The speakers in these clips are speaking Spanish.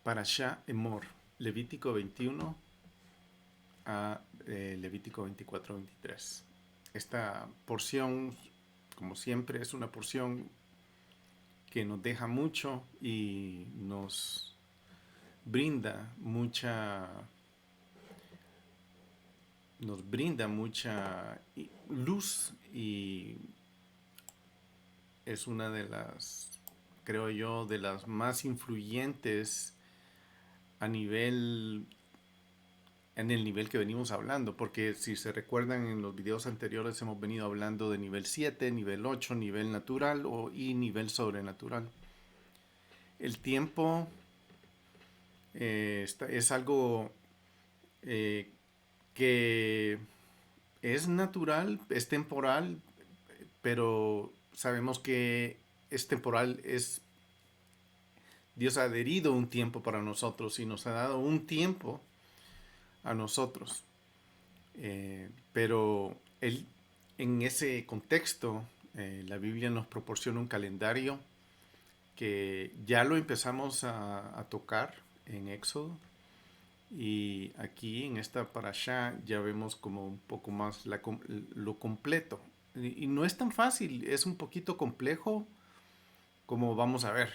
Parashá Emor, Levítico 21 a Levítico 24-23. Esta porción, como siempre, es una porción que nos deja mucho y nos brinda mucha luz, y es una de las, creo yo, de las más influyentes a nivel en el nivel que venimos hablando, porque si se recuerdan en los videos anteriores hemos venido hablando de nivel 7, nivel 8, nivel natural y nivel sobrenatural. El tiempo es algo eh, que es natural, es temporal, pero sabemos que es temporal, Dios ha adherido un tiempo para nosotros y nos ha dado un tiempo a nosotros. Pero en ese contexto, la Biblia nos proporciona un calendario que ya lo empezamos a tocar en Éxodo. Y aquí en esta parashá ya vemos como un poco más lo completo. Y no es tan fácil, es un poquito complejo, como vamos a ver.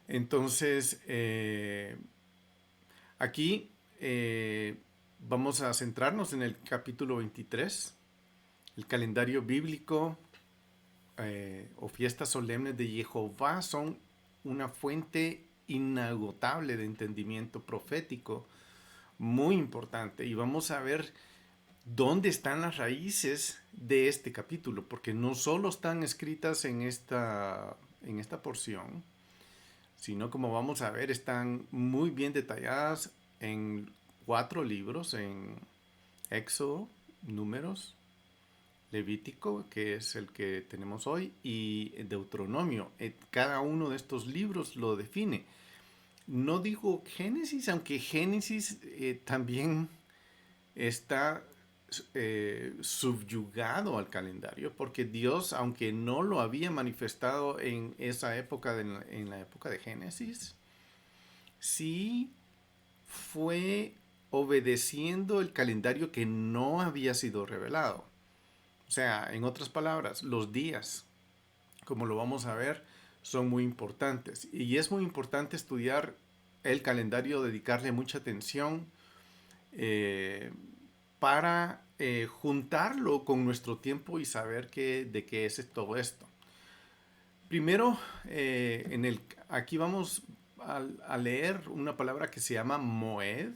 Entonces, aquí vamos a centrarnos en el capítulo 23, el calendario bíblico o fiestas solemnes de Jehová son una fuente inagotable de entendimiento profético muy importante. Y vamos a ver dónde están las raíces de este capítulo, porque no solo están escritas en esta porción, sino, como vamos a ver, están muy bien detalladas en 4 libros, en Éxodo, Números, Levítico, que es el que tenemos hoy, y Deuteronomio. Cada uno de estos libros lo define. No digo Génesis, aunque Génesis también está subyugado al calendario, porque Dios, aunque no lo había manifestado en esa época, en la época de Génesis, sí fue obedeciendo el calendario que no había sido revelado. O sea, en otras palabras, los días, como lo vamos a ver, son muy importantes. Y es muy importante estudiar el calendario, dedicarle mucha atención eh, para juntarlo con nuestro tiempo y saber de qué es todo esto. Primero, aquí vamos a leer una palabra que se llama Moed,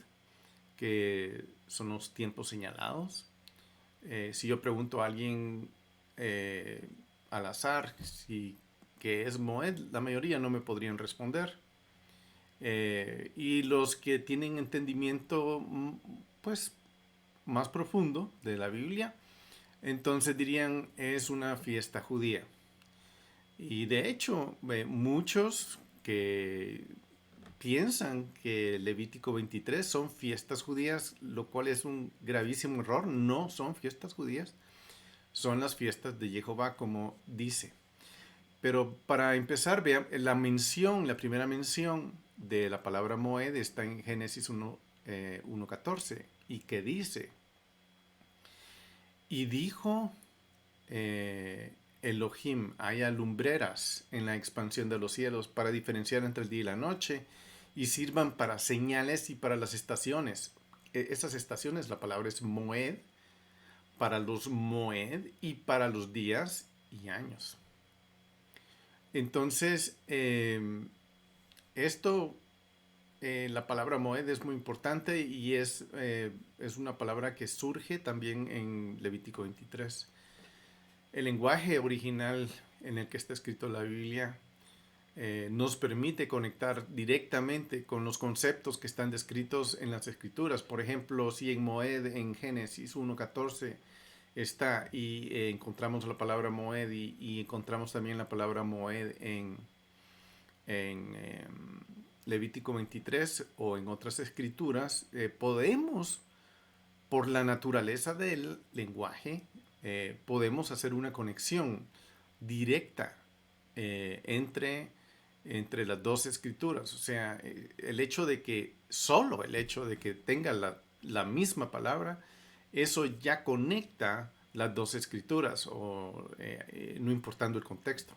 que son los tiempos señalados. Si yo pregunto a alguien al azar qué es Moed, la mayoría no me podrían responder. Y los que tienen entendimiento pues más profundo de la Biblia, entonces dirían es una fiesta judía. Y de hecho, muchos que piensan que Levítico 23 son fiestas judías, lo cual es un gravísimo error. No son fiestas judías, son las fiestas de Jehová, como dice. Pero para empezar, vean, la primera mención de la palabra Moed está en Génesis 1:14, y que dice, y dijo Elohim, haya lumbreras en la expansión de los cielos para diferenciar entre el día y la noche, y sirvan para señales y para las estaciones. Esas estaciones, la palabra es Moed, para los Moed y para los días y años. Entonces, esto, la palabra Moed es muy importante y es una palabra que surge también en Levítico 23. El lenguaje original en el que está escrito la Biblia nos permite conectar directamente con los conceptos que están descritos en las Escrituras. Por ejemplo, si en Moed, en Génesis 1:14 está y encontramos la palabra Moed y encontramos también la palabra Moed en Levítico 23 o en otras escrituras, podemos, por la naturaleza del lenguaje, podemos hacer una conexión directa entre entre las dos escrituras. O sea, solo el hecho de que tenga la misma palabra, eso ya conecta las dos escrituras, no importando el contexto.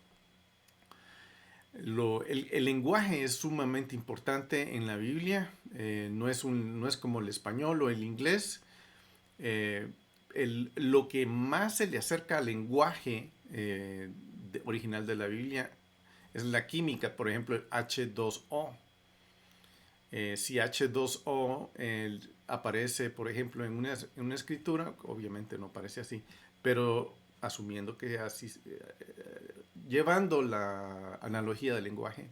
El lenguaje es sumamente importante en la Biblia. No es como el español o el inglés. Eh, lo que más se le acerca al lenguaje original de la Biblia es la química, por ejemplo, el H2O. Si H2O aparece, por ejemplo, en una escritura, obviamente no aparece así, pero asumiendo que así, llevando la analogía del lenguaje,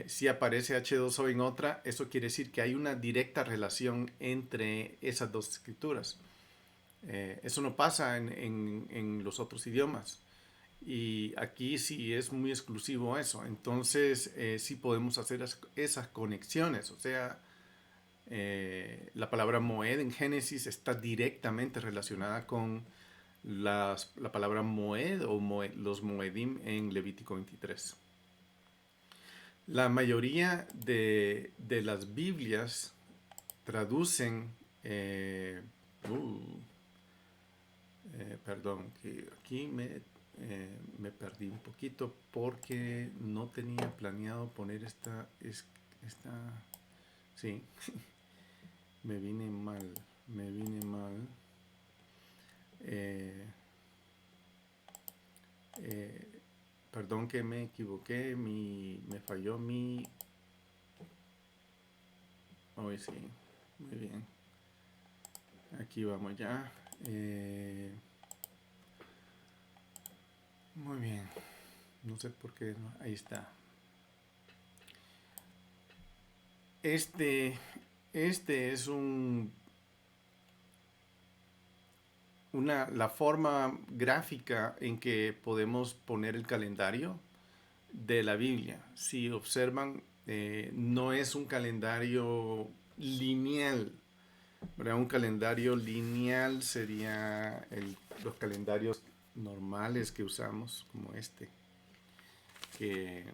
si aparece H2O en otra, eso quiere decir que hay una directa relación entre esas dos escrituras. Eso no pasa en los otros idiomas. Y aquí sí es muy exclusivo eso. Entonces sí podemos hacer esas conexiones. O sea, la palabra moed en Génesis está directamente relacionada con la palabra moed o los moedim en Levítico 23. La mayoría de las Biblias traducen, perdón, que aquí me perdí un poquito porque no tenía planeado poner esta, sí, me vine mal. Eh, eh, Perdón que me equivoqué, me falló mi, hoy sí, muy bien, aquí vamos ya. Muy bien, no sé por qué, ahí está. Este, este es la forma gráfica en que podemos poner el calendario de la Biblia. Si observan, no es un calendario lineal, ¿verdad? Un calendario lineal sería los calendarios normales que usamos, como este, que,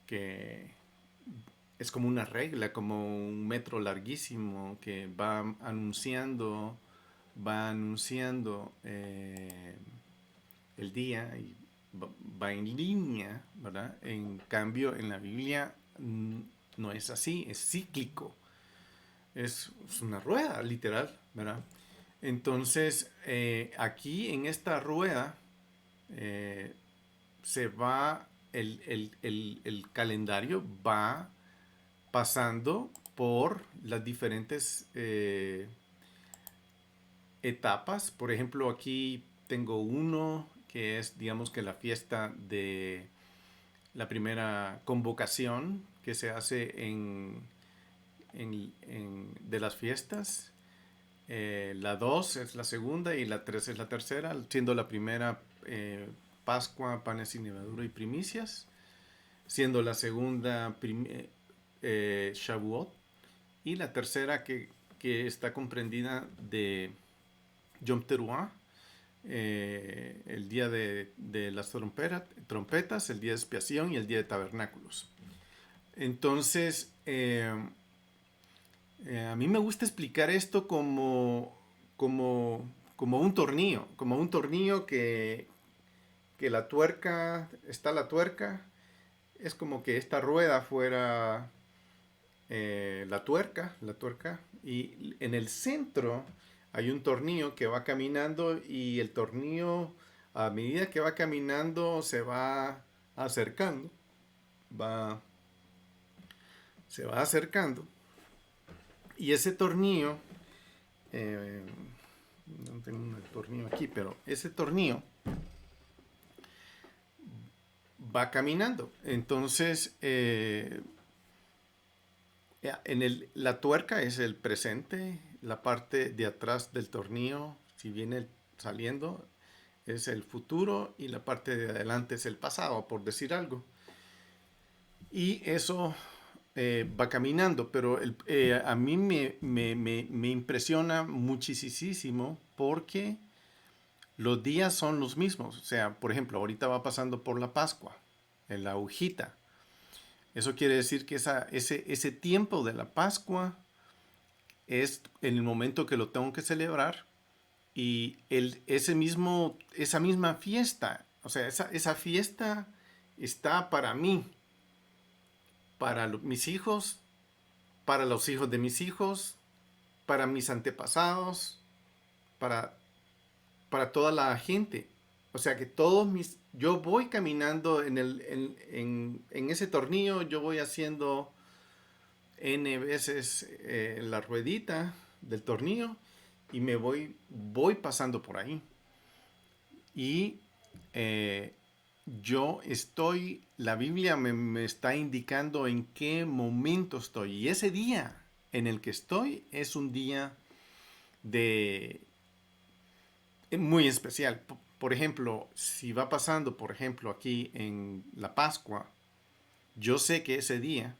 que es como una regla, como un metro larguísimo que va anunciando el día y va en línea, ¿verdad? En cambio, en la Biblia no es así, es cíclico, es una rueda, literal, ¿verdad? Entonces, aquí en esta rueda eh, se va, el calendario va pasando por las diferentes etapas. Por ejemplo, aquí tengo uno que es, digamos que la fiesta de la primera convocación que se hace de las fiestas. La 2 es la segunda y la 3 es la tercera, siendo la primera Pascua, panes sin levadura y primicias, siendo la segunda Shavuot, y la tercera que está comprendida de Yom Teruah, el día de las trompetas, el día de expiación y el día de tabernáculos. Entonces, a mí me gusta explicar esto como un tornillo que está la tuerca, es como que esta rueda fuera la tuerca, y en el centro hay un tornillo que va caminando y el tornillo a medida que va caminando se va acercando, va, se va acercando y ese tornillo, eh, no tengo un tornillo aquí, pero ese tornillo va caminando. Entonces, la tuerca es el presente, la parte de atrás del tornillo, si viene saliendo, es el futuro y la parte de adelante es el pasado, por decir algo. Y eso va caminando, pero a mí me impresiona muchísimo porque Los días son los mismos. O sea, por ejemplo, ahorita va pasando por la Pascua, en la hojita. Eso quiere decir que ese tiempo de la Pascua es en el momento que lo tengo que celebrar y esa misma fiesta, o sea, esa fiesta está para mí, para mis hijos, para los hijos de mis hijos, para mis antepasados, para, para toda la gente. O sea que yo voy caminando en ese tornillo, yo voy haciendo N veces la ruedita del tornillo y voy pasando por ahí. Y eh, la Biblia me está indicando en qué momento estoy. Y ese día en el que estoy es un día de muy especial. Por ejemplo, si va pasando, por ejemplo, aquí en la Pascua, yo sé que ese día,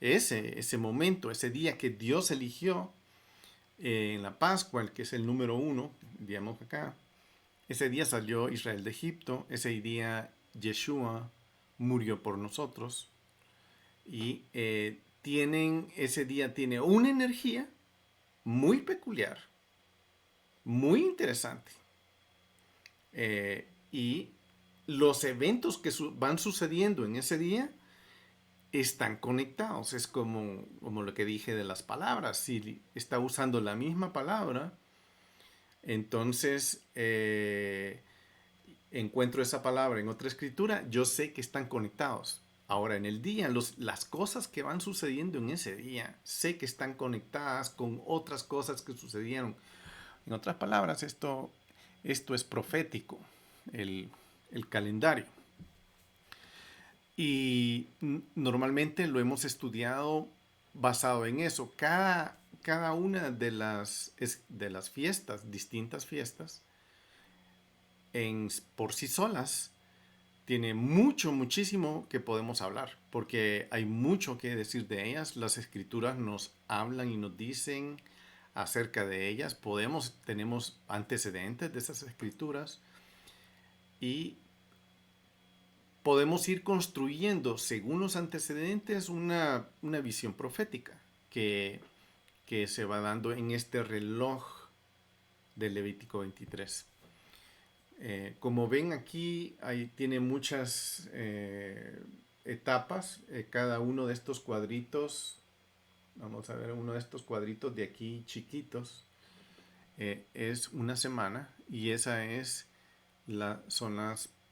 ese momento, ese día que Dios eligió en la Pascua, el que es el número 1, digamos acá, ese día salió Israel de Egipto, ese día Yeshua murió por nosotros y ese día tiene una energía muy peculiar, muy interesante. Y los eventos que van sucediendo en ese día están conectados. Es como lo que dije de las palabras. Si está usando la misma palabra, entonces encuentro esa palabra en otra escritura, yo sé que están conectados. Ahora, en el día, las cosas que van sucediendo en ese día, sé que están conectadas con otras cosas que sucedieron. En otras palabras, esto es profético, el, el calendario. Y normalmente lo hemos estudiado basado en eso. Cada una de las fiestas, distintas fiestas, por sí solas, tiene muchísimo que podemos hablar, porque hay mucho que decir de ellas. Las escrituras nos hablan y nos dicen acerca de ellas. Tenemos antecedentes de esas escrituras y podemos ir construyendo, según los antecedentes, una visión profética que, que se va dando en este reloj del Levítico 23. Como ven aquí, tiene muchas etapas. Cada uno de estos cuadritos, vamos a ver uno de estos cuadritos de aquí chiquitos, es una semana y son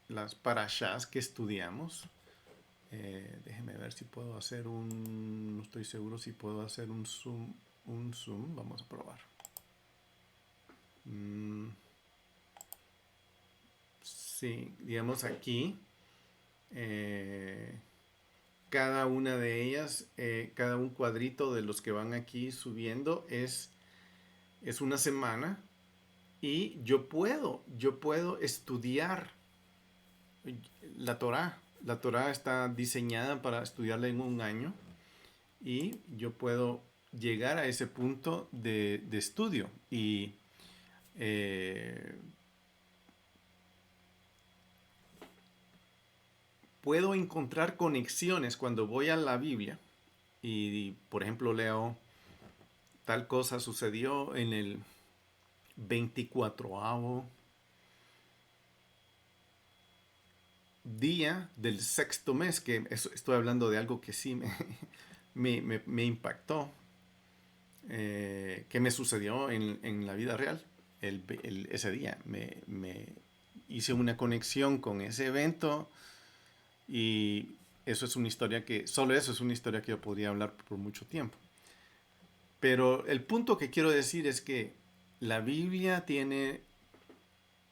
las parashas que estudiamos. Déjenme ver si puedo hacer no estoy seguro si puedo hacer un zoom, vamos a probar. Sí, digamos aquí, cada una de ellas, cada un cuadrito de los que van aquí subiendo es una semana y yo puedo estudiar la Torah. La Torah está diseñada para estudiarla en un año y yo puedo llegar a ese punto de estudio y eh, puedo encontrar conexiones cuando voy a la Biblia y, por ejemplo, leo tal cosa sucedió en el 24º día del sexto mes, que estoy hablando de algo que sí me impactó, que me sucedió en la vida real ese día. Me hice una conexión con ese evento y solo eso es una historia que yo podría hablar por mucho tiempo. Pero el punto que quiero decir es que la Biblia tiene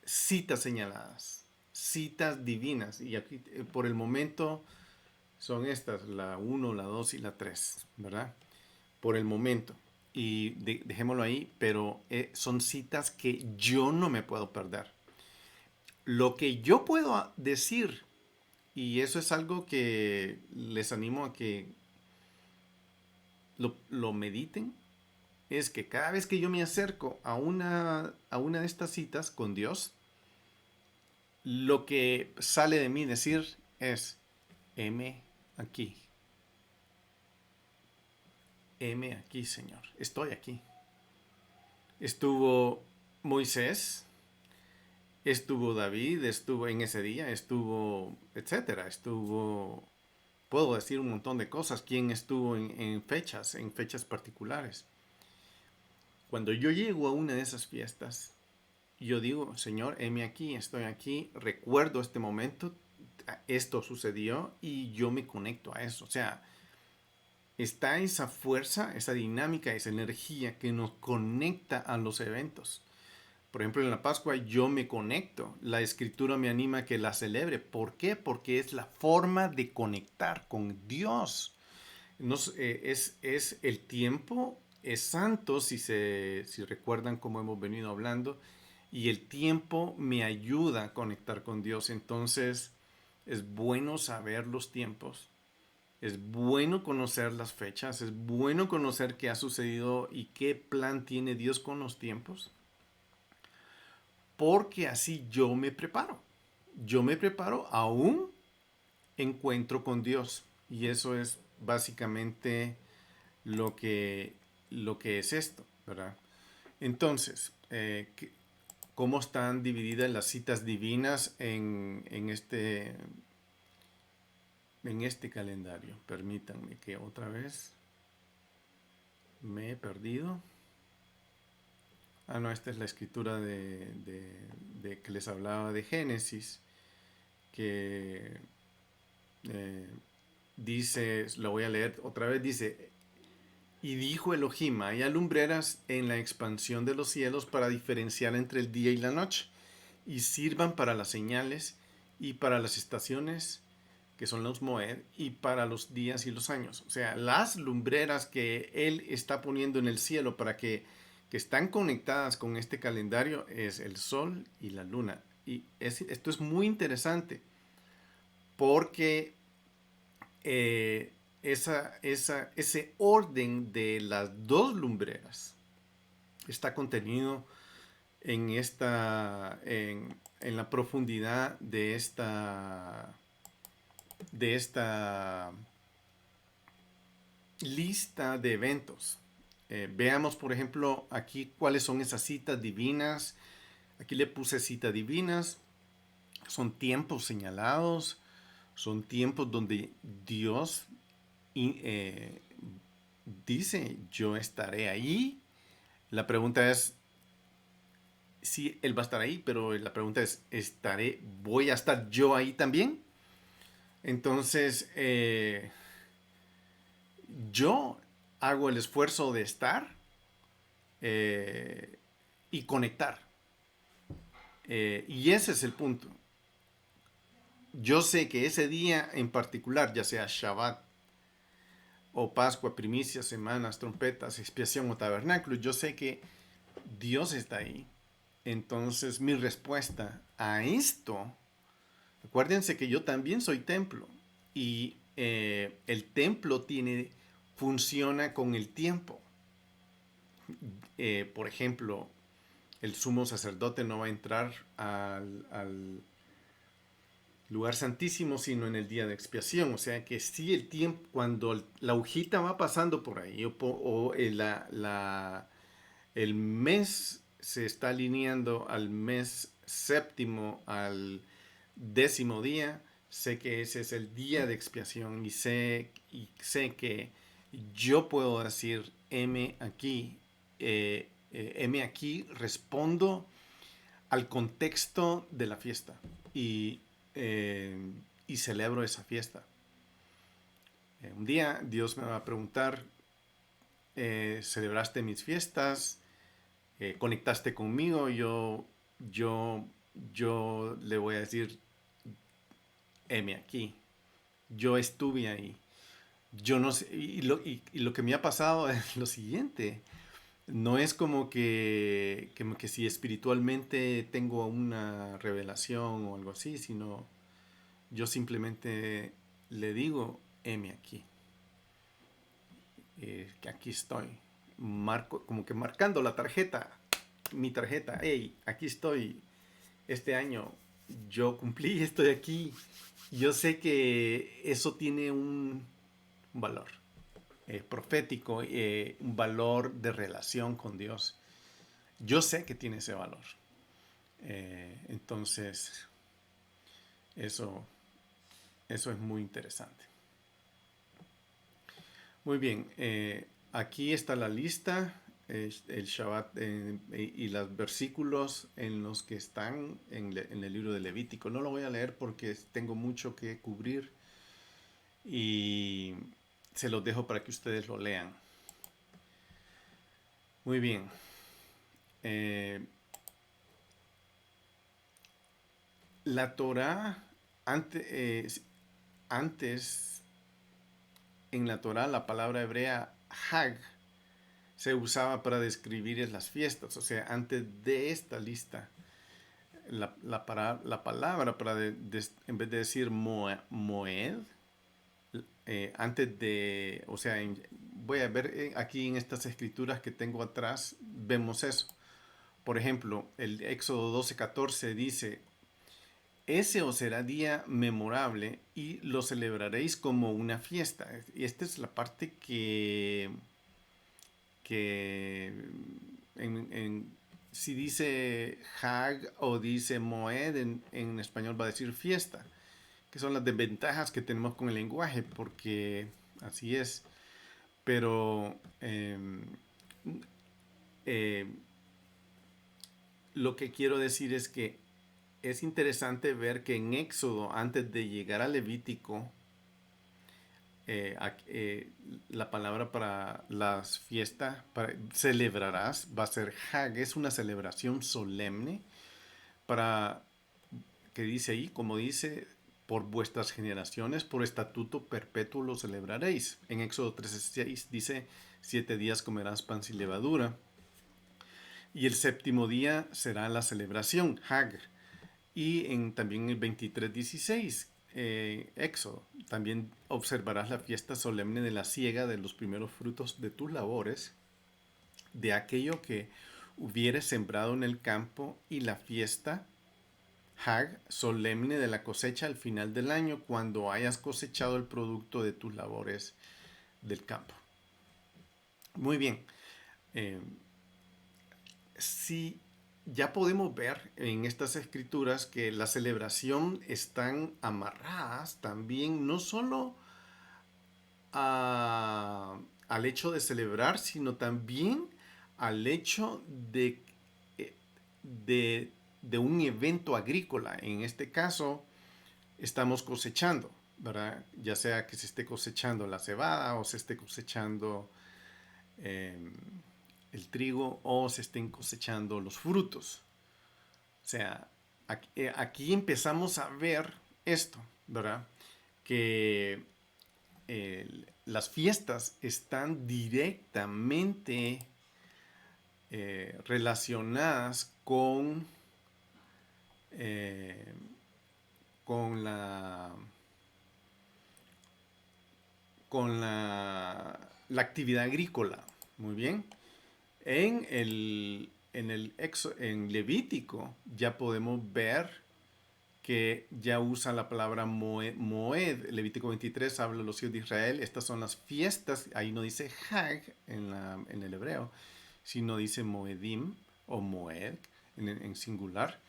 citas señaladas, citas divinas. Y aquí, por el momento, son estas, la 1, la 2 y la 3, ¿verdad? Por el momento. Y dejémoslo ahí, pero son citas que yo no me puedo perder. Lo que yo puedo decir, y eso es algo que les animo a que lo mediten, es que cada vez que yo me acerco a una de estas citas con Dios, lo que sale de mí decir es, heme aquí, heme aquí, Señor, estoy aquí. Estuvo Moisés, estuvo David, estuvo en ese día, estuvo, etcétera, estuvo, puedo decir un montón de cosas, quién estuvo en fechas particulares. Cuando yo llego a una de esas fiestas, yo digo, Señor, heme aquí, estoy aquí, recuerdo este momento, esto sucedió y yo me conecto a eso. O sea, está esa fuerza, esa dinámica, esa energía que nos conecta a los eventos. Por ejemplo, en la Pascua yo me conecto. La Escritura me anima a que la celebre. ¿Por qué? Porque es la forma de conectar con Dios. Es el tiempo, es santo, si recuerdan cómo hemos venido hablando, y el tiempo me ayuda a conectar con Dios. Entonces, es bueno saber los tiempos, es bueno conocer las fechas, es bueno conocer qué ha sucedido y qué plan tiene Dios con los tiempos, porque así yo me preparo. Yo me preparo a un encuentro con Dios. Y eso es básicamente lo que, lo que es esto, ¿verdad? Entonces, ¿cómo están divididas las citas divinas en este calendario? Permítanme que otra vez me he perdido. Ah, no, esta es la escritura de que les hablaba de Génesis, que eh, dice, lo voy a leer otra vez, dice, y dijo Elohim, hay lumbreras en la expansión de los cielos para diferenciar entre el día y la noche, y sirvan para las señales y para las estaciones, que son los Moed, y para los días y los años. O sea, las lumbreras que Él está poniendo en el cielo para que están conectadas con este calendario es el sol y la luna. Y esto es muy interesante porque ese orden de las dos lumbreras está contenido en la profundidad de esta lista de eventos. Veamos, por ejemplo, aquí cuáles son esas citas divinas. Aquí le puse citas divinas. Son tiempos señalados. Son tiempos donde Dios eh, dice, yo estaré ahí. La pregunta es, si Él va a estar ahí, pero la pregunta es, ¿voy a estar yo ahí también? Entonces, yo hago el esfuerzo de estar eh, y conectar. Y ese es el punto. Yo sé que ese día en particular, ya sea Shabbat o Pascua, primicias, semanas, trompetas, expiación o tabernáculo, yo sé que Dios está ahí. Entonces mi respuesta a esto, acuérdense que yo también soy templo y el templo funciona con el tiempo. Por ejemplo, el sumo sacerdote no va a entrar al lugar santísimo sino en el día de expiación. O sea que sí, el tiempo, cuando la hojita va pasando por ahí o el mes se está alineando al mes séptimo, al 10º día, sé que ese es el día de expiación y sé que yo puedo decir, heme aquí, respondo al contexto de la fiesta y, eh, y celebro esa fiesta. Un día Dios me va a preguntar, ¿celebraste mis fiestas? ¿Conectaste conmigo? Yo, yo le voy a decir, heme aquí. Yo estuve ahí. Yo no sé, y lo que me ha pasado es lo siguiente. No es como que si espiritualmente tengo una revelación o algo así, sino yo simplemente le digo, heme aquí. Que aquí estoy. Como que marcando la tarjeta, mi tarjeta. Hey, aquí estoy este año. yo cumplí, estoy aquí. Yo sé que eso tiene un valor profético, un valor de relación con Dios. Yo sé que tiene ese valor. Entonces, eso, eso es muy interesante. Muy bien, aquí está la lista, el Shabbat y los versículos en los que están en el libro de Levítico. No lo voy a leer porque tengo mucho que cubrir y se los dejo para que ustedes lo lean. Muy bien. Eh, la Torah, antes en la Torah la palabra hebrea Hag se usaba para describir las fiestas. O sea, antes de esta lista, la palabra para en vez de decir Moed, antes de, o sea, voy a ver aquí en estas escrituras que tengo atrás, vemos eso. Por ejemplo, el Éxodo 12:14 dice, ese os será día memorable y lo celebraréis como una fiesta. Y esta es la parte que si dice Hag o dice Moed, en español va a decir fiesta, que son las desventajas que tenemos con el lenguaje, porque así es. Pero eh, lo que quiero decir es que es interesante ver que en Éxodo, antes de llegar a Levítico, eh, eh, la palabra para las fiestas, celebrarás, va a ser Hag, es una celebración solemne para, que dice ahí, como dice, por vuestras generaciones, por estatuto perpetuo lo celebraréis. En Éxodo 13:6 dice, 7 días comerás pan sin levadura. Y el séptimo día será la celebración, Hag. Y también el 23:16, Éxodo, también observarás la fiesta solemne de la siega de los primeros frutos de tus labores, de aquello que hubieres sembrado en el campo, y la fiesta Hag solemne de la cosecha al final del año, cuando hayas cosechado el producto de tus labores del campo. Muy bien. Eh, si ya podemos ver en estas escrituras que la celebración están amarradas también no solo al hecho de celebrar, sino también al hecho eh, de, de un evento agrícola. En este caso, estamos cosechando, ¿verdad? Ya sea que se esté cosechando la cebada o se esté cosechando eh, el trigo o se estén cosechando los frutos. O sea, aquí empezamos a ver esto, ¿verdad? Que las fiestas están directamente relacionadas eh, con la actividad agrícola. Muy bien. En Levítico ya podemos ver que ya usa la palabra Moed. Levítico 23 habla de los hijos de Israel. Estas son las fiestas. Ahí no dice Hag en el hebreo, sino dice Moedim o Moed en singular,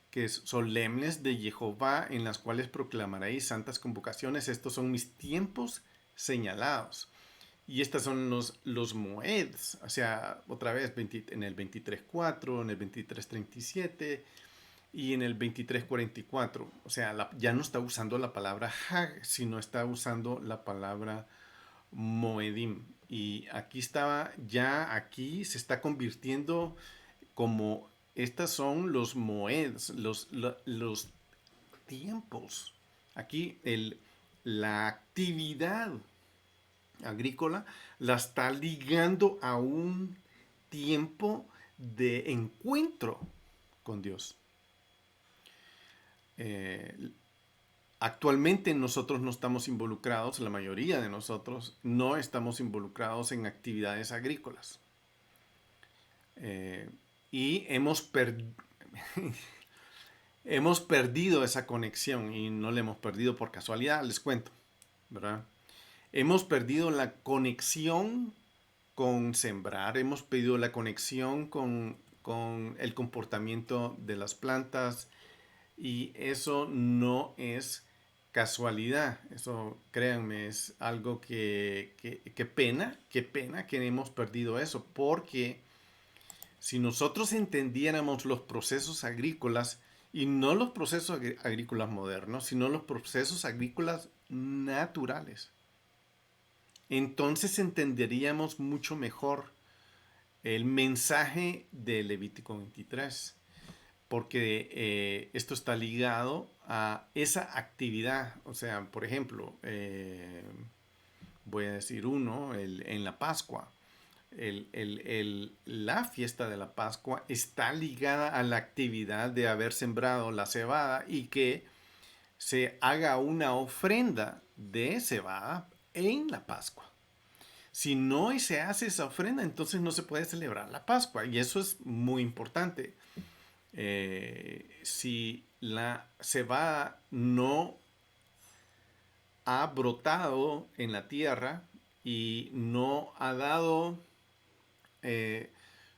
que es solemnes de Jehová, en las cuales proclamaréis santas convocaciones. Estos son mis tiempos señalados. Y estas son los moeds, o sea, otra vez en el 23:4, en el 23:37 y en el 23:44. O sea, ya no está usando la palabra hag, sino está usando la palabra moedim. Y aquí se está convirtiendo como, estas son los moeds, los tiempos. Aquí la actividad agrícola la está ligando a un tiempo de encuentro con Dios. Eh, Actualmente nosotros no estamos involucrados, la mayoría de nosotros no estamos involucrados en actividades agrícolas. Y hemos perdido esa conexión y no la hemos perdido por casualidad, les cuento, ¿verdad? Hemos perdido la conexión con sembrar, hemos perdido la conexión con el comportamiento de las plantas y eso no es casualidad, eso créanme, es algo qué pena que hemos perdido eso, porque si nosotros entendiéramos los procesos agrícolas, y no los procesos agrícolas modernos, sino los procesos agrícolas naturales, entonces entenderíamos mucho mejor el mensaje de Levítico 23, porque esto está ligado a esa actividad. O sea, por ejemplo, voy a decir uno, en la Pascua. La fiesta de la Pascua está ligada a la actividad de haber sembrado la cebada y que se haga una ofrenda de cebada en la Pascua. Si no se hace esa ofrenda, entonces no se puede celebrar la Pascua. Y eso es muy importante. Si la cebada no ha brotado en la tierra y no ha dado eh,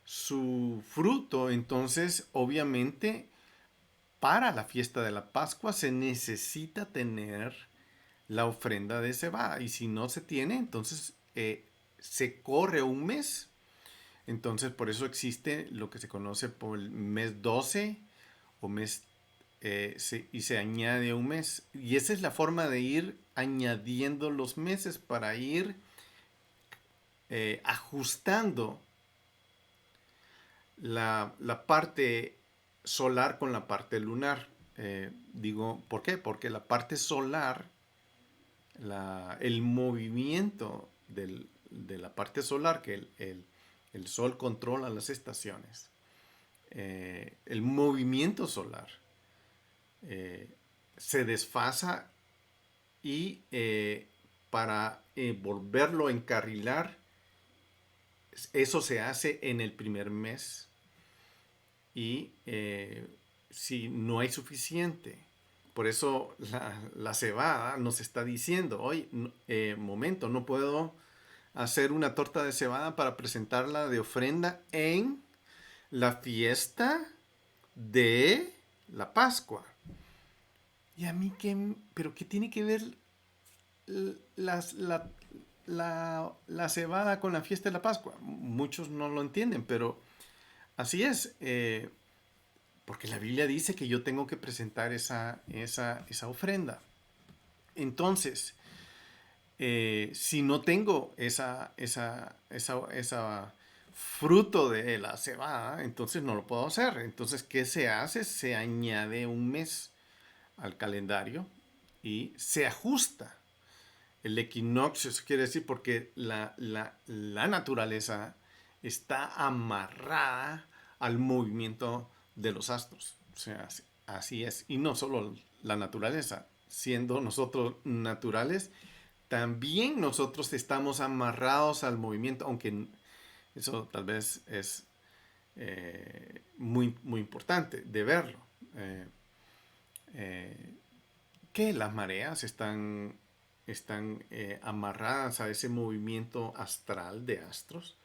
su fruto, entonces obviamente para la fiesta de la Pascua se necesita tener la ofrenda de cebada. Y si no se tiene, entonces se corre un mes. Entonces por eso existe lo que se conoce por el mes 12 o mes y se añade un mes. Y esa es la forma de ir añadiendo los meses para ir ajustando la parte solar con la parte lunar. Digo, ¿por qué? Porque la parte solar, el movimiento de la parte solar, que el sol controla las estaciones, el movimiento solar se desfasa y para volverlo a encarrilar, eso se hace en el primer mes y si no hay suficiente. Por eso la cebada nos está diciendo, oye, momento, no puedo hacer una torta de cebada para presentarla de ofrenda en la fiesta de la Pascua. ¿Y a mí qué? ¿Pero qué tiene que ver las, la cebada con la fiesta de la Pascua? Muchos no lo entienden, pero así es. Porque la Biblia dice que yo tengo que presentar esa ofrenda. Entonces, si no tengo esa fruto de la cebada, entonces no lo puedo hacer. Entonces, ¿qué se hace? Se añade un mes al calendario y se ajusta. El equinoccio, eso quiere decir porque la naturaleza está amarrada al movimiento de los astros. O sea, así es. Y no solo la naturaleza, siendo nosotros naturales, también nosotros estamos amarrados al movimiento, aunque eso tal vez es muy, muy importante de verlo. Eh, que las mareas están amarradas a ese movimiento astral de astros.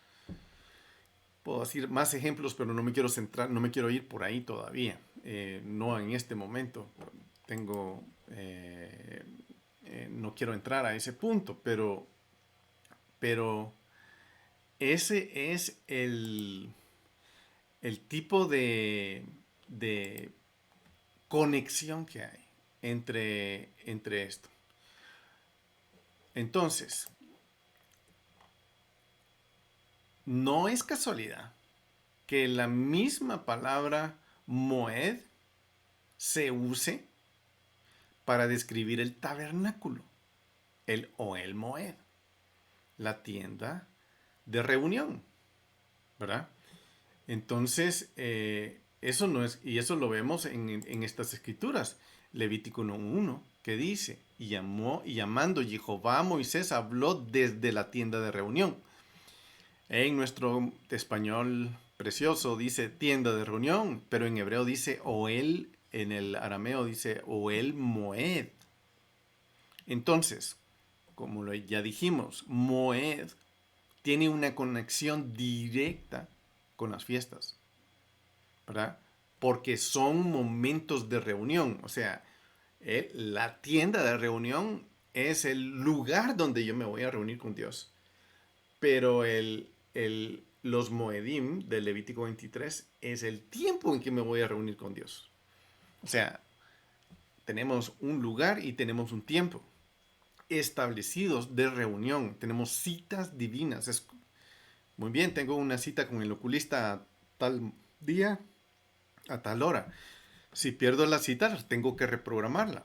Puedo decir más ejemplos, pero no me quiero centrar, no me quiero ir por ahí todavía. No en este momento. Tengo, no quiero entrar a ese punto, pero ese es el tipo de conexión que hay entre esto. Entonces, no es casualidad que la misma palabra Moed se use para describir el tabernáculo, el Ohel Moed, la tienda de reunión, ¿verdad? Entonces, eso no es, y eso lo vemos en estas escrituras. Levítico 1:1, que dice, y llamando Jehová a Moisés, habló desde la tienda de reunión. En nuestro español precioso dice tienda de reunión, pero en hebreo dice Ohel en el arameo dice Ohel Moed. Entonces, como ya dijimos, Moed tiene una conexión directa con las fiestas, ¿verdad? Porque son momentos de reunión. O sea, la tienda de reunión es el lugar donde yo me voy a reunir con Dios. Pero los Moedim del Levítico 23 es el tiempo en que me voy a reunir con Dios. O sea, tenemos un lugar y tenemos un tiempo establecidos de reunión. Tenemos citas divinas. Muy bien, tengo una cita con el oculista a tal día, a tal hora. Si pierdo la cita, tengo que reprogramarla,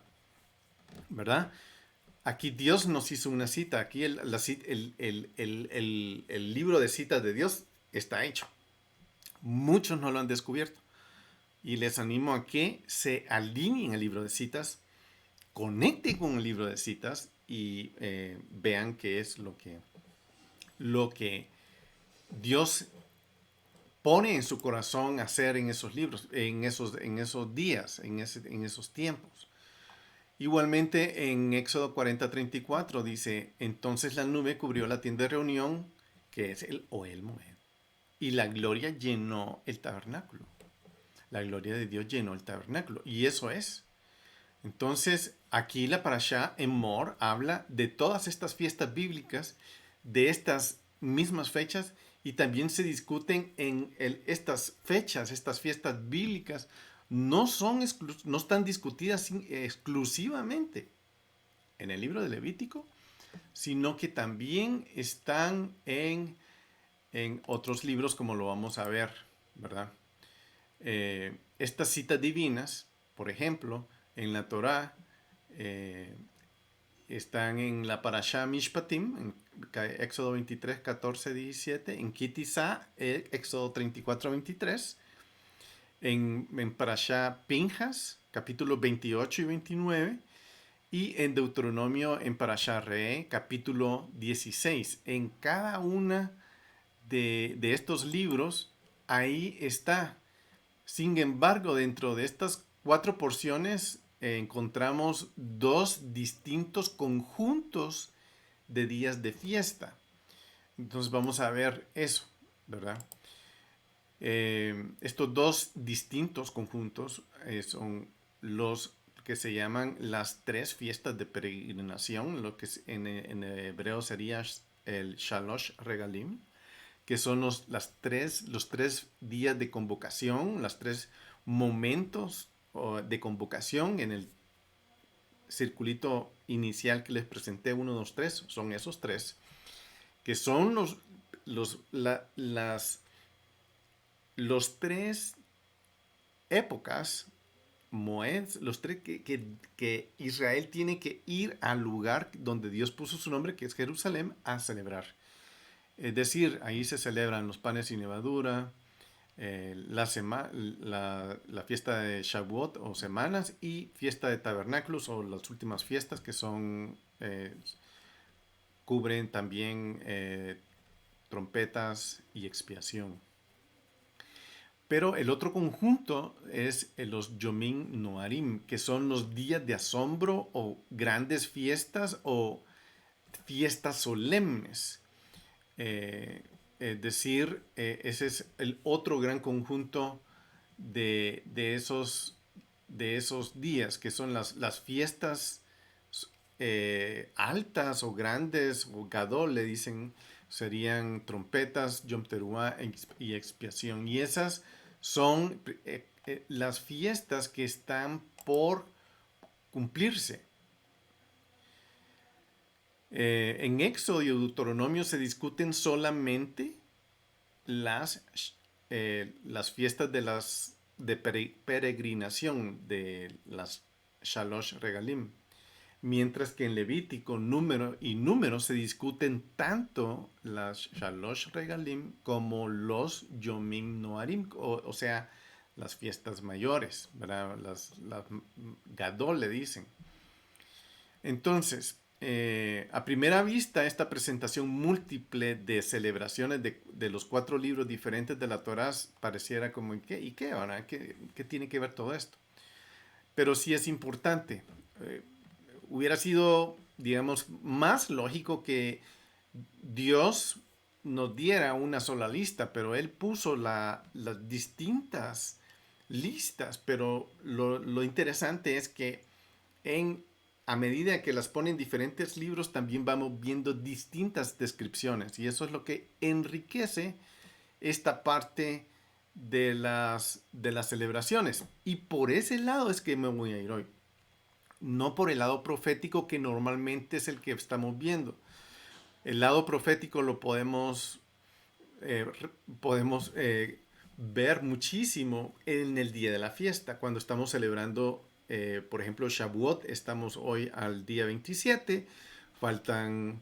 ¿verdad? Aquí Dios nos hizo una cita. Aquí el libro de citas de Dios está hecho. Muchos no lo han descubierto. Y les animo a que se alineen al libro de citas, conecten con el libro de citas y vean qué es lo que Dios pone en su corazón hacer en esos libros, en esos días, en esos tiempos. Igualmente en Éxodo 40:34 dice, entonces la nube cubrió la tienda de reunión, que es el Ohel Moed, y la gloria llenó el tabernáculo. La gloria de Dios llenó el tabernáculo. Y eso es. Entonces, aquí la parashá Emor habla de todas estas fiestas bíblicas, de estas mismas fechas, y también se discuten en estas fechas, estas fiestas bíblicas, no están discutidas exclusivamente en el libro de Levítico, sino que también están en otros libros, como lo vamos a ver, ¿verdad? Estas citas divinas, por ejemplo, en la Torá, están en la Parashá Mishpatim, en Éxodo 23, 14, 17, en Kitizá, Éxodo 34, 23, en Parashá Pinjas, capítulos 28 y 29, y en Deuteronomio en Parashá Re, capítulo 16. En cada una de estos libros, ahí está. Sin embargo, dentro de estas 4 porciones encontramos 2 distintos conjuntos de días de fiesta. Entonces vamos a ver eso, ¿verdad? Estos 2 distintos conjuntos son los que se llaman las 3 fiestas de peregrinación, lo que en hebreo sería el Shalosh Regalim, que son los 3 días de convocación, los 3 momentos de convocación en el circulito inicial que les presenté, 1, 2, 3, son esos 3, que son los 3 épocas, Moed, los 3 que Israel tiene que ir al lugar donde Dios puso su nombre, que es Jerusalén, a celebrar. Es decir, ahí se celebran los panes sin levadura, la fiesta de Shavuot o semanas y fiesta de tabernáculos o las últimas fiestas que son cubren también trompetas y expiación. Pero el otro conjunto es los Yomim Noarim, que son los días de asombro o grandes fiestas o fiestas solemnes. Es decir, ese es el otro gran conjunto de esos días, que son las fiestas altas o grandes, o Gadol le dicen, serían trompetas, Yom Teruah y expiación. Y esas son las fiestas que están por cumplirse. En Éxodo y Deuteronomio se discuten solamente las fiestas de peregrinación, de las Shalosh Regalim. Mientras que en Levítico, Número se discuten tanto las Shalosh Regalim como los Yomim Noarim, o sea, las fiestas mayores, ¿verdad? Las Gadol le dicen. Entonces, a primera vista, esta presentación múltiple de celebraciones de los 4 libros diferentes de la Torá pareciera como, ¿y qué ahora? ¿Qué tiene que ver todo esto? pero sí es importante. Eh, Hubiera sido, digamos, más lógico que Dios nos diera una sola lista, pero Él puso las distintas listas. Pero lo interesante es que a medida que las ponen en diferentes libros, también vamos viendo distintas descripciones. Y eso es lo que enriquece esta parte de las celebraciones. Y por ese lado es que me voy a ir hoy. No por el lado profético, que normalmente es el que estamos viendo. El lado profético lo podemos ver muchísimo en el día de la fiesta, cuando estamos celebrando, por ejemplo, Shavuot. Estamos hoy al día 27, faltan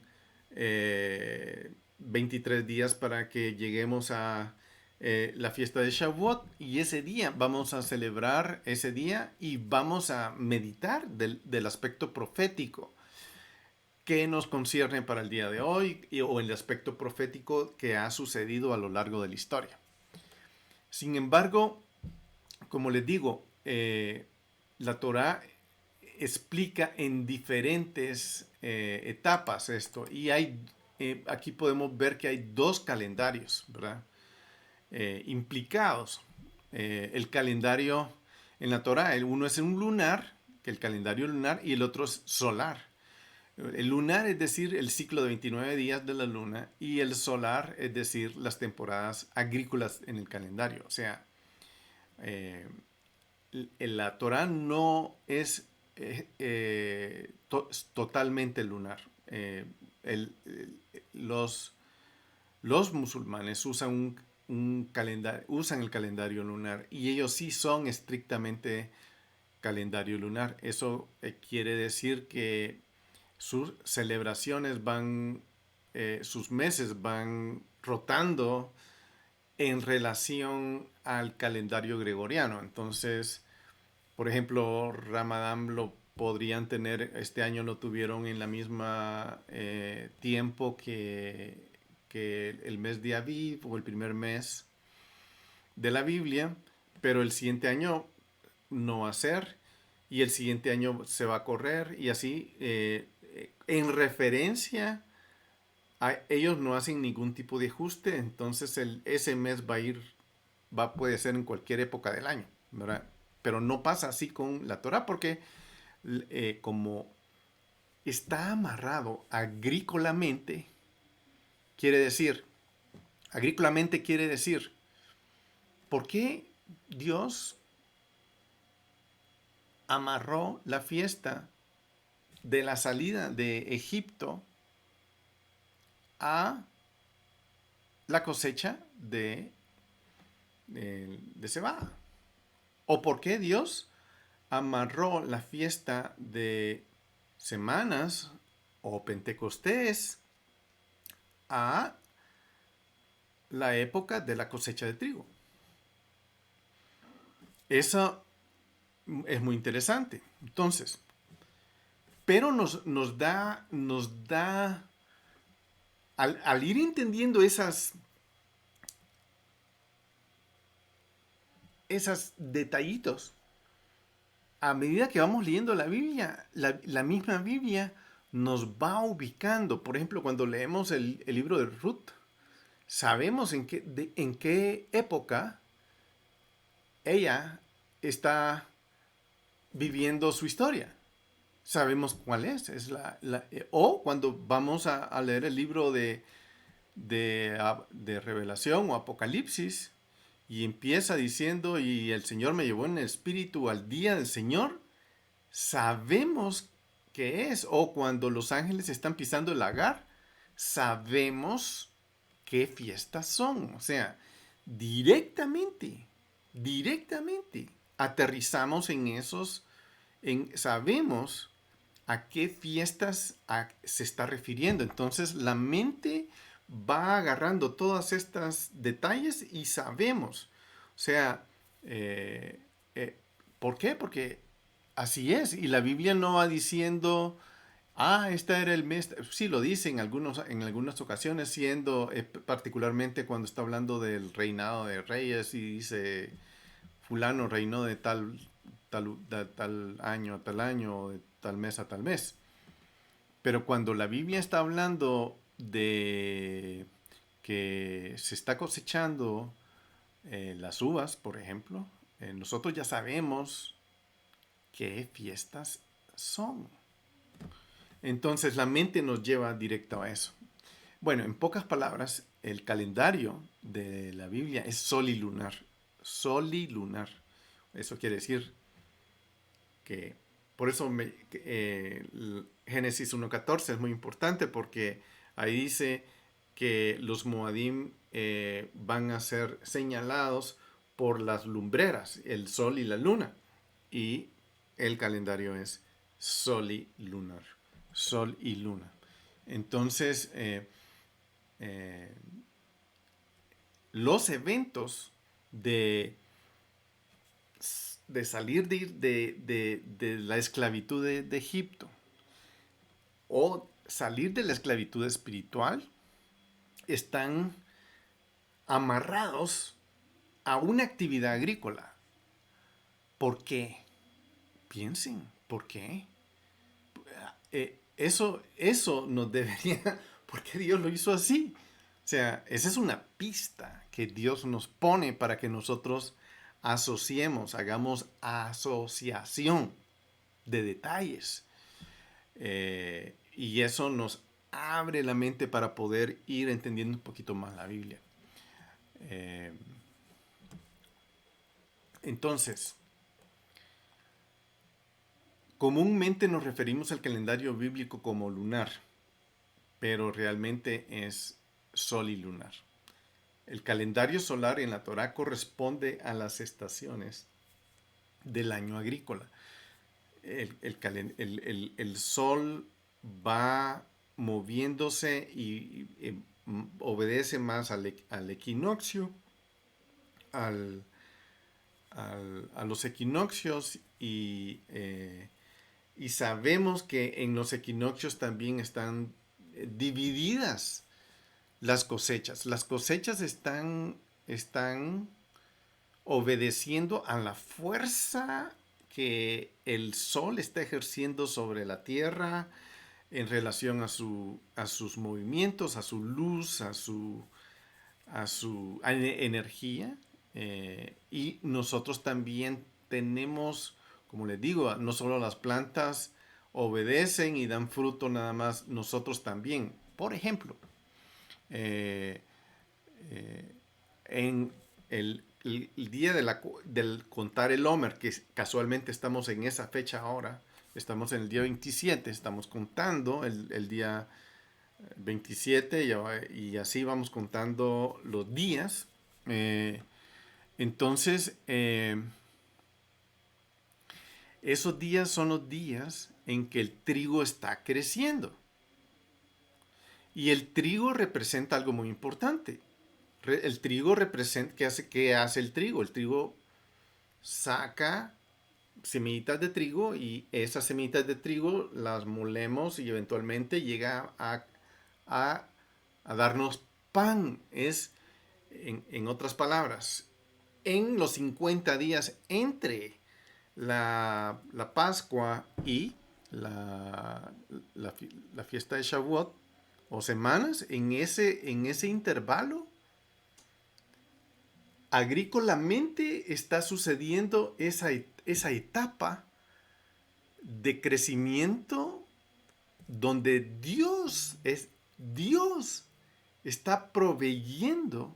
23 días para que lleguemos a la fiesta de Shavuot, y ese día vamos a celebrar ese día y vamos a meditar del aspecto profético que nos concierne para el día de hoy, o el aspecto profético que ha sucedido a lo largo de la historia. Sin embargo, como les digo, la Torá explica en diferentes etapas esto, y aquí podemos ver que hay dos calendarios, ¿verdad? Implicados. El calendario en la Torá, uno es un lunar, que el calendario lunar, y el otro es solar. El lunar, es decir, el ciclo de 29 días de la luna, y el solar, es decir, las temporadas agrícolas en el calendario. O sea, eh, la Torá no es totalmente lunar. Los, los musulmanes usan el calendario lunar, y ellos sí son estrictamente calendario lunar. Eso quiere decir que sus celebraciones sus meses van rotando en relación al calendario gregoriano. Entonces, por ejemplo, Ramadán lo podrían tener, este año lo tuvieron en la misma tiempo que el mes de Aviv, o el primer mes de la Biblia, pero el siguiente año no va a ser, y el siguiente año se va a correr, y así, en referencia ellos no hacen ningún tipo de ajuste. Entonces ese mes puede ser en cualquier época del año, ¿verdad? Pero no pasa así con la Torah, porque como está amarrado quiere decir, agrícolamente quiere decir, ¿por qué Dios amarró la fiesta de la salida de Egipto a la cosecha de cebada? ¿O por qué Dios amarró la fiesta de semanas o Pentecostés a la época de la cosecha de trigo? Eso es muy interesante. Entonces, pero nos da al ir entendiendo esas detallitos, a medida que vamos leyendo la Biblia, la misma Biblia nos va ubicando. Por ejemplo, cuando leemos el libro de Ruth, sabemos en qué época ella está viviendo su historia. Sabemos cuál es. O cuando vamos a leer el libro de Revelación o Apocalipsis, y empieza diciendo, y el Señor me llevó en el espíritu al día del Señor, sabemos qué es. O cuando los ángeles están pisando el lagar, sabemos qué fiestas son. O sea, directamente aterrizamos en sabemos a qué fiestas se está refiriendo. Entonces la mente va agarrando todos estos detalles y sabemos. O sea, ¿por qué? Porque así es. Y la Biblia no va diciendo, este era el mes. Sí lo dice en algunas ocasiones, particularmente cuando está hablando del reinado de reyes, y dice, fulano reinó de tal tal año a tal año, o de tal mes a tal mes. Pero cuando la Biblia está hablando de que se está cosechando las uvas, por ejemplo, nosotros ya sabemos qué fiestas son. Entonces la mente nos lleva directo a eso. Bueno, en pocas palabras, el calendario de la Biblia es sol y lunar. Sol y lunar. Eso quiere decir que, por eso Génesis 1.14 es muy importante porque ahí dice que los Moadim van a ser señalados por las lumbreras, el sol y la luna. Y el calendario es sol y lunar. Sol y luna. Entonces, eh, los eventos de, de salir de la esclavitud de Egipto o salir de la esclavitud espiritual están amarrados a una actividad agrícola. ¿Por qué? Piensen, ¿por qué? Eso nos debería, ¿por qué Dios lo hizo así? O sea, esa es una pista que Dios nos pone para que nosotros asociemos, hagamos asociación de detalles. Y eso nos abre la mente para poder ir entendiendo un poquito más la Biblia. Eh, entonces, comúnmente nos referimos al calendario bíblico como lunar, pero realmente es sol y lunar. El calendario solar en la Torá corresponde a las estaciones del año agrícola. El sol va moviéndose y obedece más al equinoccio, al, a los equinoccios y sabemos que en los equinoccios también están divididas las cosechas. Las cosechas están obedeciendo a la fuerza que el sol está ejerciendo sobre la tierra en relación a sus movimientos, a su luz, a su energía. Y nosotros también tenemos, como les digo, no solo las plantas obedecen y dan fruto nada más, nosotros también. Por ejemplo, eh, eh, en el día del contar el Homer, que casualmente estamos en esa fecha ahora, estamos en el día 27, estamos contando el día 27 y así vamos contando los días. Entonces, esos días son los días en que el trigo está creciendo. Y el trigo representa algo muy importante. El trigo representa, ¿qué hace el trigo? El trigo saca semillitas de trigo y esas semillitas de trigo las molemos y eventualmente llega a, a darnos pan. Es, en otras palabras, en los 50 días entre la Pascua y la, la fiesta de Shavuot, o semanas, en ese intervalo, agrícolamente está sucediendo esa etapa de crecimiento donde Dios está proveyendo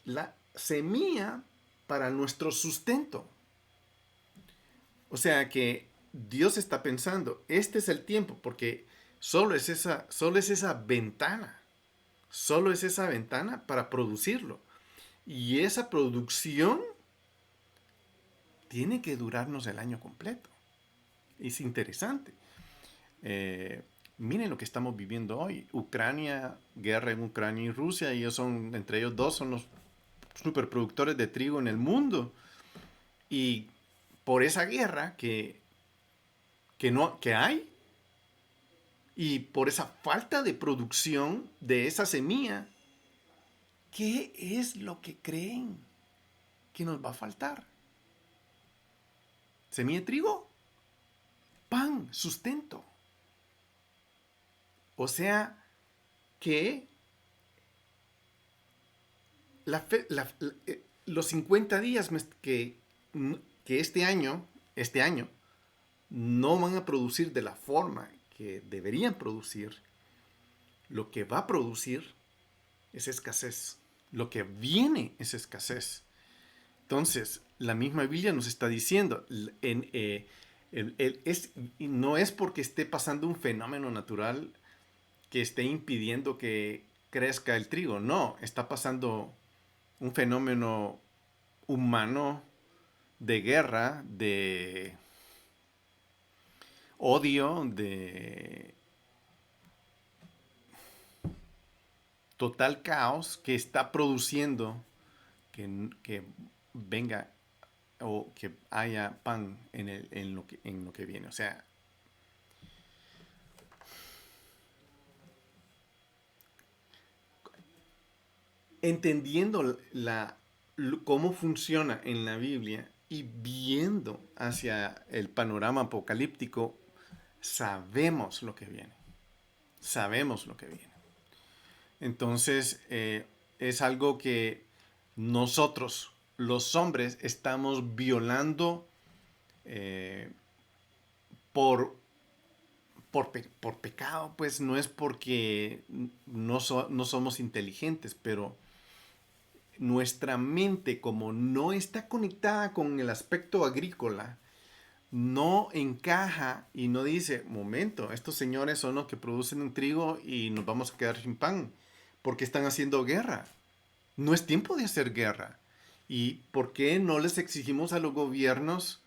la semilla para nuestro sustento. O sea que Dios está pensando, este es el tiempo, porque solo es esa ventana para producirlo. Y esa producción tiene que durarnos el año completo. Es interesante. Miren lo que estamos viviendo hoy. Ucrania, guerra en Ucrania y Rusia, entre ellos dos son los superproductores de trigo en el mundo. Y por esa guerra que hay, y por esa falta de producción de esa semilla, ¿qué es lo que creen que nos va a faltar? Semilla de trigo, pan, sustento. O sea que los 50 días que este año, no van a producir de la forma que deberían producir, lo que va a producir es escasez. Lo que viene es escasez. Entonces, la misma Biblia nos está diciendo, no es porque esté pasando un fenómeno natural que esté impidiendo que crezca el trigo, no, está pasando un fenómeno humano de guerra, de odio, de total caos que está produciendo que venga o que haya pan en lo que viene. O sea, entendiendo cómo funciona en la Biblia y viendo hacia el panorama apocalíptico, sabemos lo que viene. Sabemos lo que viene. Entonces, es algo que nosotros, los hombres, estamos violando eh, por, por pecado, pues no es porque no somos inteligentes, pero nuestra mente, como no está conectada con el aspecto agrícola, no encaja y no dice, momento, estos señores son los que producen un trigo y nos vamos a quedar sin pan, porque están haciendo guerra. No es tiempo de hacer guerra. ¿Y por qué no les exigimos a los gobiernos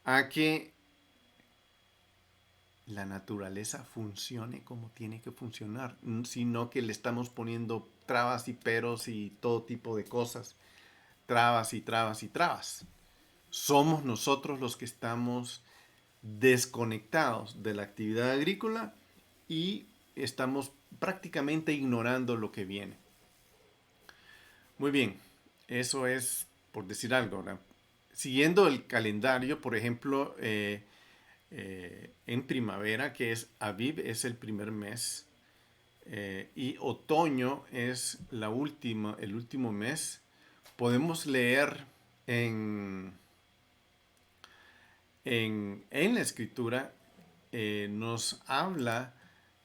a que la naturaleza funcione como tiene que funcionar, sino que le estamos poniendo trabas y peros y todo tipo de cosas, trabas y trabas y trabas? Somos nosotros los que estamos desconectados de la actividad agrícola y estamos prácticamente ignorando lo que viene. Muy bien, eso es por decir algo, ¿verdad? Siguiendo el calendario, por ejemplo, en primavera, que es Aviv, es el primer mes, y otoño es el último mes, podemos leer en, en la escritura, nos habla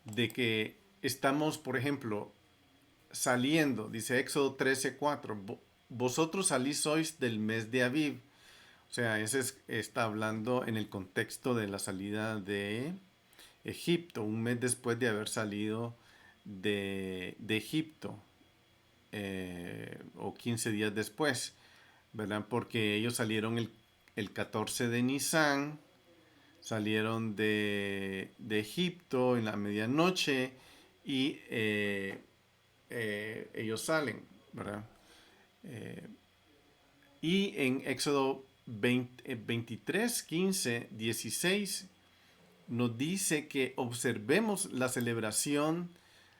de que estamos, por ejemplo, saliendo, dice Éxodo 13:4, vosotros salís sois del mes de Aviv. O sea, está hablando en el contexto de la salida de Egipto, un mes después de haber salido de Egipto, o 15 días después, ¿verdad? Porque ellos salieron el 14 de Nisan, salieron de Egipto en la medianoche y ellos salen, ¿verdad? Eh, y en Éxodo 23, 15, 16 nos dice que observemos la celebración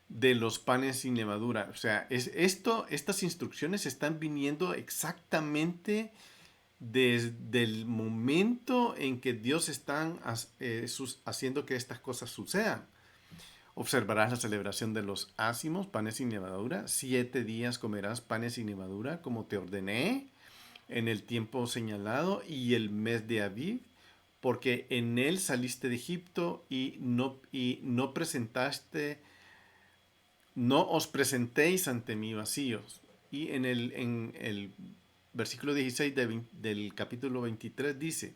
de los panes sin levadura. O sea, estas instrucciones están viniendo exactamente desde el momento en que Dios está haciendo que estas cosas sucedan. Observarás la celebración de los ácimos, panes sin levadura. 7 días comerás panes sin levadura, como te ordené en el tiempo señalado y el mes de Aviv, porque en él saliste de Egipto y no os presentéis ante mí vacíos. Y en el versículo 16 del capítulo 23 dice,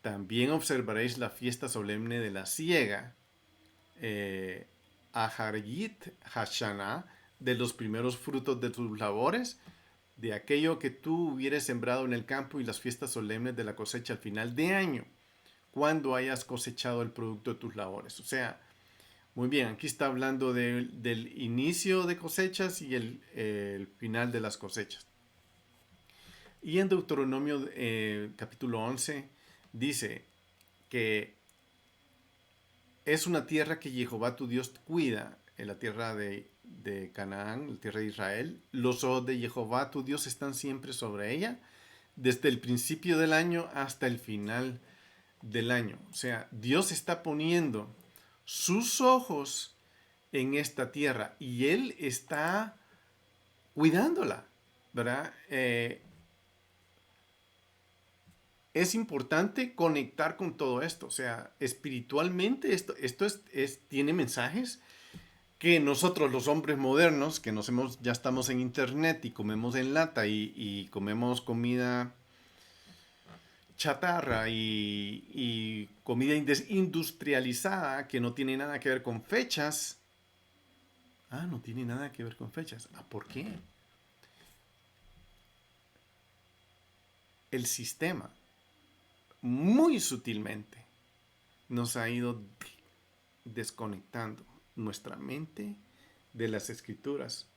también observaréis la fiesta solemne de la siega, Aharyit Hashanah, de los primeros frutos de tus labores, de aquello que tú hubieras sembrado en el campo y las fiestas solemnes de la cosecha al final de año, cuando hayas cosechado el producto de tus labores. O sea, muy bien, aquí está hablando del inicio de cosechas y el final de las cosechas. Y en Deuteronomio capítulo 11 dice que es una tierra que Jehová tu Dios cuida, en la tierra de Canaán, la tierra de Israel. Los ojos de Jehová tu Dios están siempre sobre ella, desde el principio del año hasta el final del año. O sea, Dios está poniendo sus ojos en esta tierra y Él está cuidándola, ¿verdad? Es importante conectar con todo esto. O sea, espiritualmente tiene mensajes que nosotros los hombres modernos, que ya estamos en internet y comemos en lata y comemos comida chatarra y comida industrializada que no tiene nada que ver con fechas. Ah, no tiene nada que ver con fechas. Ah, ¿por qué? El sistema, muy sutilmente, nos ha ido desconectando nuestra mente de las escrituras.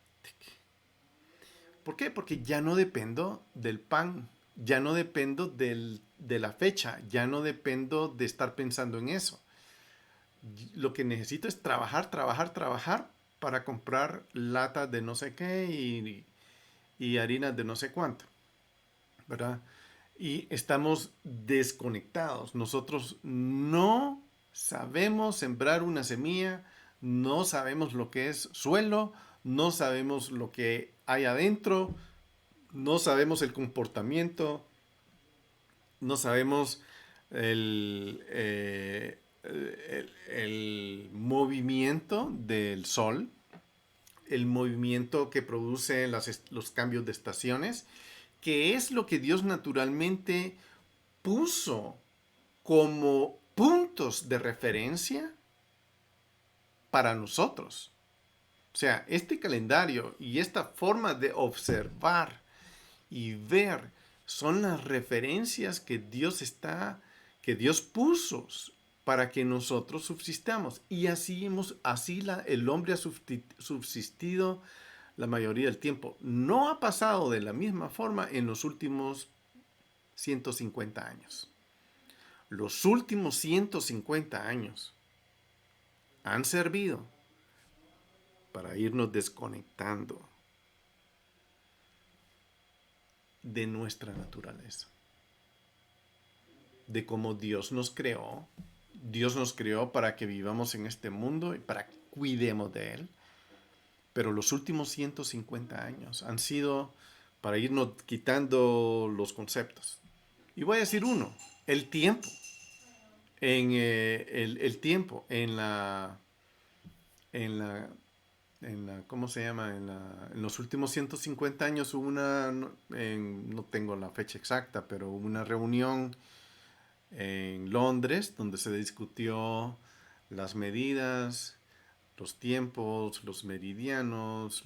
¿Por qué? Porque ya no dependo del pan, ya no dependo de la fecha, ya no dependo de estar pensando en eso. Lo que necesito es trabajar, trabajar, trabajar para comprar latas de no sé qué y harinas de no sé cuánto, ¿verdad? Y estamos desconectados. Nosotros no sabemos sembrar una semilla, no sabemos lo que es suelo, no sabemos lo que hay adentro, no sabemos el comportamiento, no sabemos el movimiento del sol, el movimiento que produce los cambios de estaciones, que es lo que Dios naturalmente puso como puntos de referencia para nosotros. O sea, este calendario y esta forma de observar y ver son las referencias que Dios puso para que nosotros subsistamos. Y el hombre ha subsistido la mayoría del tiempo. No ha pasado de la misma forma en los últimos 150 años. Los últimos 150 años han servido para irnos desconectando de nuestra naturaleza, de cómo Dios nos creó. Dios nos creó para que vivamos en este mundo y para que cuidemos de Él. Pero los últimos 150 años han sido para irnos quitando los conceptos. Y voy a decir uno, el tiempo. El tiempo en la, ¿cómo se llama? En los últimos 150 años hubo no tengo la fecha exacta, pero hubo una reunión en Londres donde se discutió las medidas, los tiempos, los meridianos,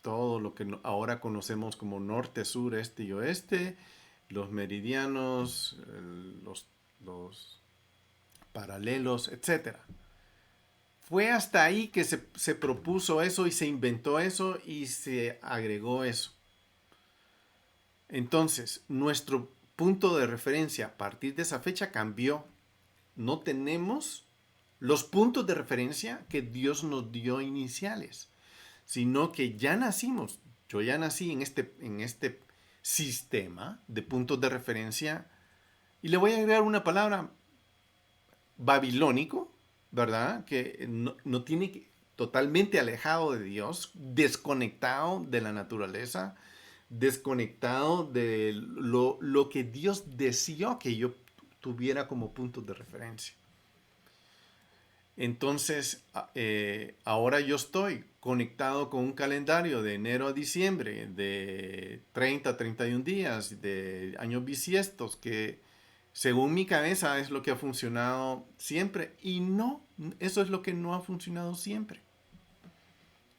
todo lo que ahora conocemos como norte, sur, este y oeste, los meridianos, los paralelos, etcétera. Fue hasta ahí que se propuso eso y se inventó eso y se agregó eso. Entonces, nuestro punto de referencia a partir de esa fecha cambió. No tenemos los puntos de referencia que Dios nos dio iniciales, sino que ya nacimos. Yo ya nací en este sistema de puntos de referencia y le voy a agregar una palabra babilónico, ¿verdad? Que no tiene totalmente alejado de Dios, desconectado de la naturaleza, desconectado de lo que Dios deseó que yo tuviera como punto de referencia. Entonces, ahora yo estoy conectado con un calendario de enero a diciembre, de 30 a 31 días, de años bisiestos, que según mi cabeza es lo que ha funcionado siempre. Y no, eso es lo que no ha funcionado siempre.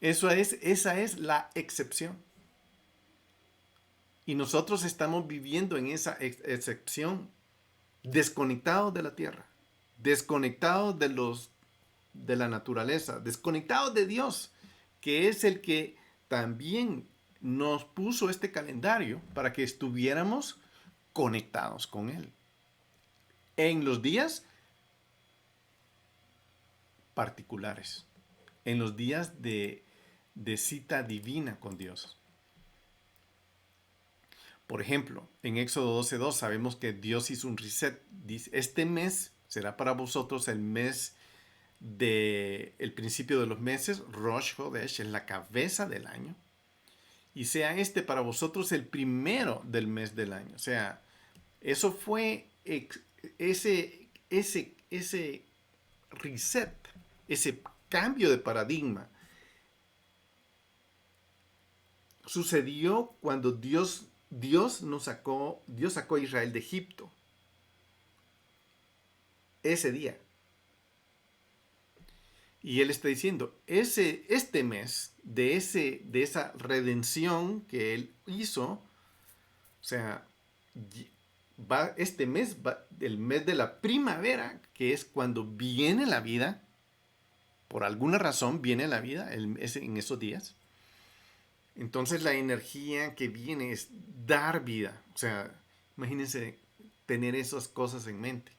Esa es la excepción. Y nosotros estamos viviendo en esa excepción, desconectados de la tierra, desconectados de la naturaleza, desconectados de Dios, que es el que también nos puso este calendario para que estuviéramos conectados con Él. En los días particulares, en los días de cita divina con Dios. Por ejemplo, en Éxodo 12:2 sabemos que Dios hizo un reset. Dice, este mes será para vosotros el mes el principio de los meses. Rosh Hodesh es la cabeza del año. Y sea este para vosotros el primero del mes del año. O sea, eso fue ese reset, ese cambio de paradigma. Sucedió cuando Dios sacó a Israel de Egipto. Ese día. Y él está diciendo, este mes de esa redención que él hizo, o sea, este mes va el mes de la primavera, que es cuando viene la vida, por alguna razón viene la vida en esos días. Entonces la energía que viene es dar vida. O sea, imagínense tener esas cosas en mente.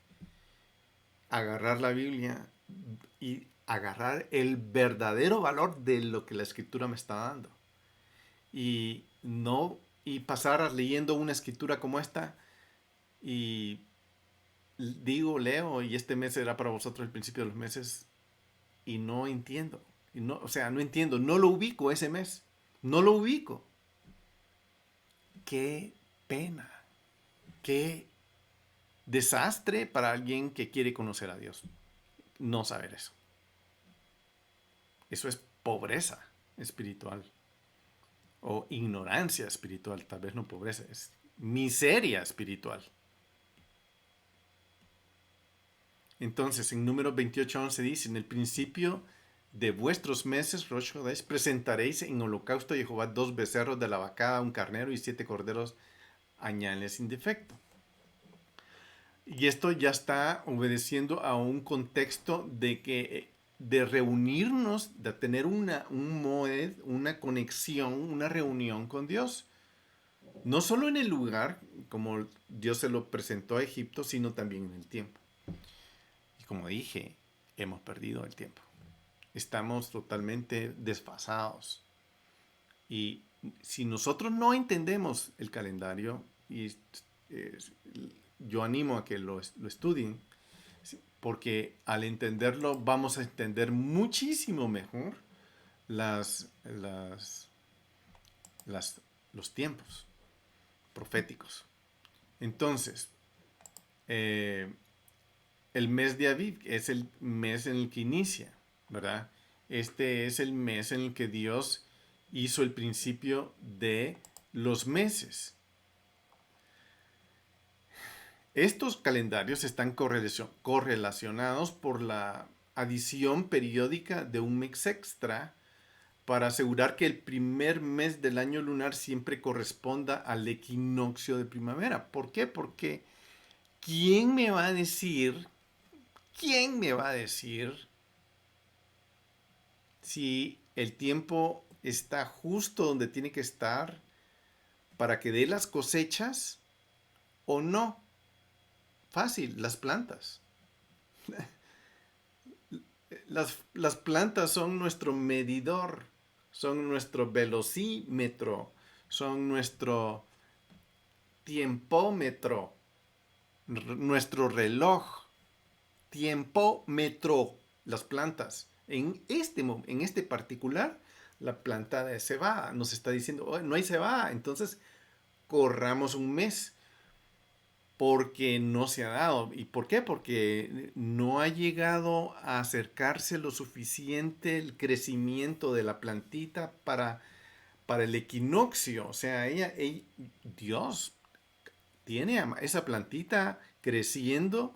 Agarrar la Biblia y agarrar el verdadero valor de lo que la escritura me está dando. Y pasar leyendo una escritura como esta y leo, y este mes será para vosotros el principio de los meses, y no entiendo. No entiendo, no lo ubico ese mes. No lo ubico. Qué pena. Qué desastre para alguien que quiere conocer a Dios. No saber eso. Eso es pobreza espiritual. O ignorancia espiritual. Tal vez no pobreza. Es miseria espiritual. Entonces, en Números 28:11 dice, en el principio de vuestros meses, Rosh Hodesh, presentaréis en holocausto a Jehová 2 becerros de la vacada, un carnero y 7 corderos añales sin defecto. Y esto ya está obedeciendo a un contexto de reunirnos, de tener una conexión, una reunión con Dios. No solo en el lugar, como Dios se lo presentó a Egipto, sino también en el tiempo. Y como dije, hemos perdido el tiempo. Estamos totalmente desfasados. Y si nosotros no entendemos el calendario, y yo animo a que lo estudien, porque al entenderlo vamos a entender muchísimo mejor los tiempos proféticos. Entonces, el mes de Aviv es el mes en el que inicia, ¿verdad? Este es el mes en el que Dios hizo el principio de los meses. Estos calendarios están correlacionados por la adición periódica de un mes extra para asegurar que el primer mes del año lunar siempre corresponda al equinoccio de primavera. ¿Por qué? Porque ¿quién me va a decir si el tiempo está justo donde tiene que estar para que dé las cosechas o no? Fácil, las plantas. Las plantas son nuestro medidor, son nuestro velocímetro, son nuestro tiempómetro, nuestro reloj. Tiempómetro, las plantas. En este particular, la planta de cebada nos está diciendo, oh, no hay cebada, entonces corramos un mes. Porque no se ha dado. ¿Y por qué? Porque no ha llegado a acercarse lo suficiente el crecimiento de la plantita para el equinoccio. O sea, Dios tiene esa plantita creciendo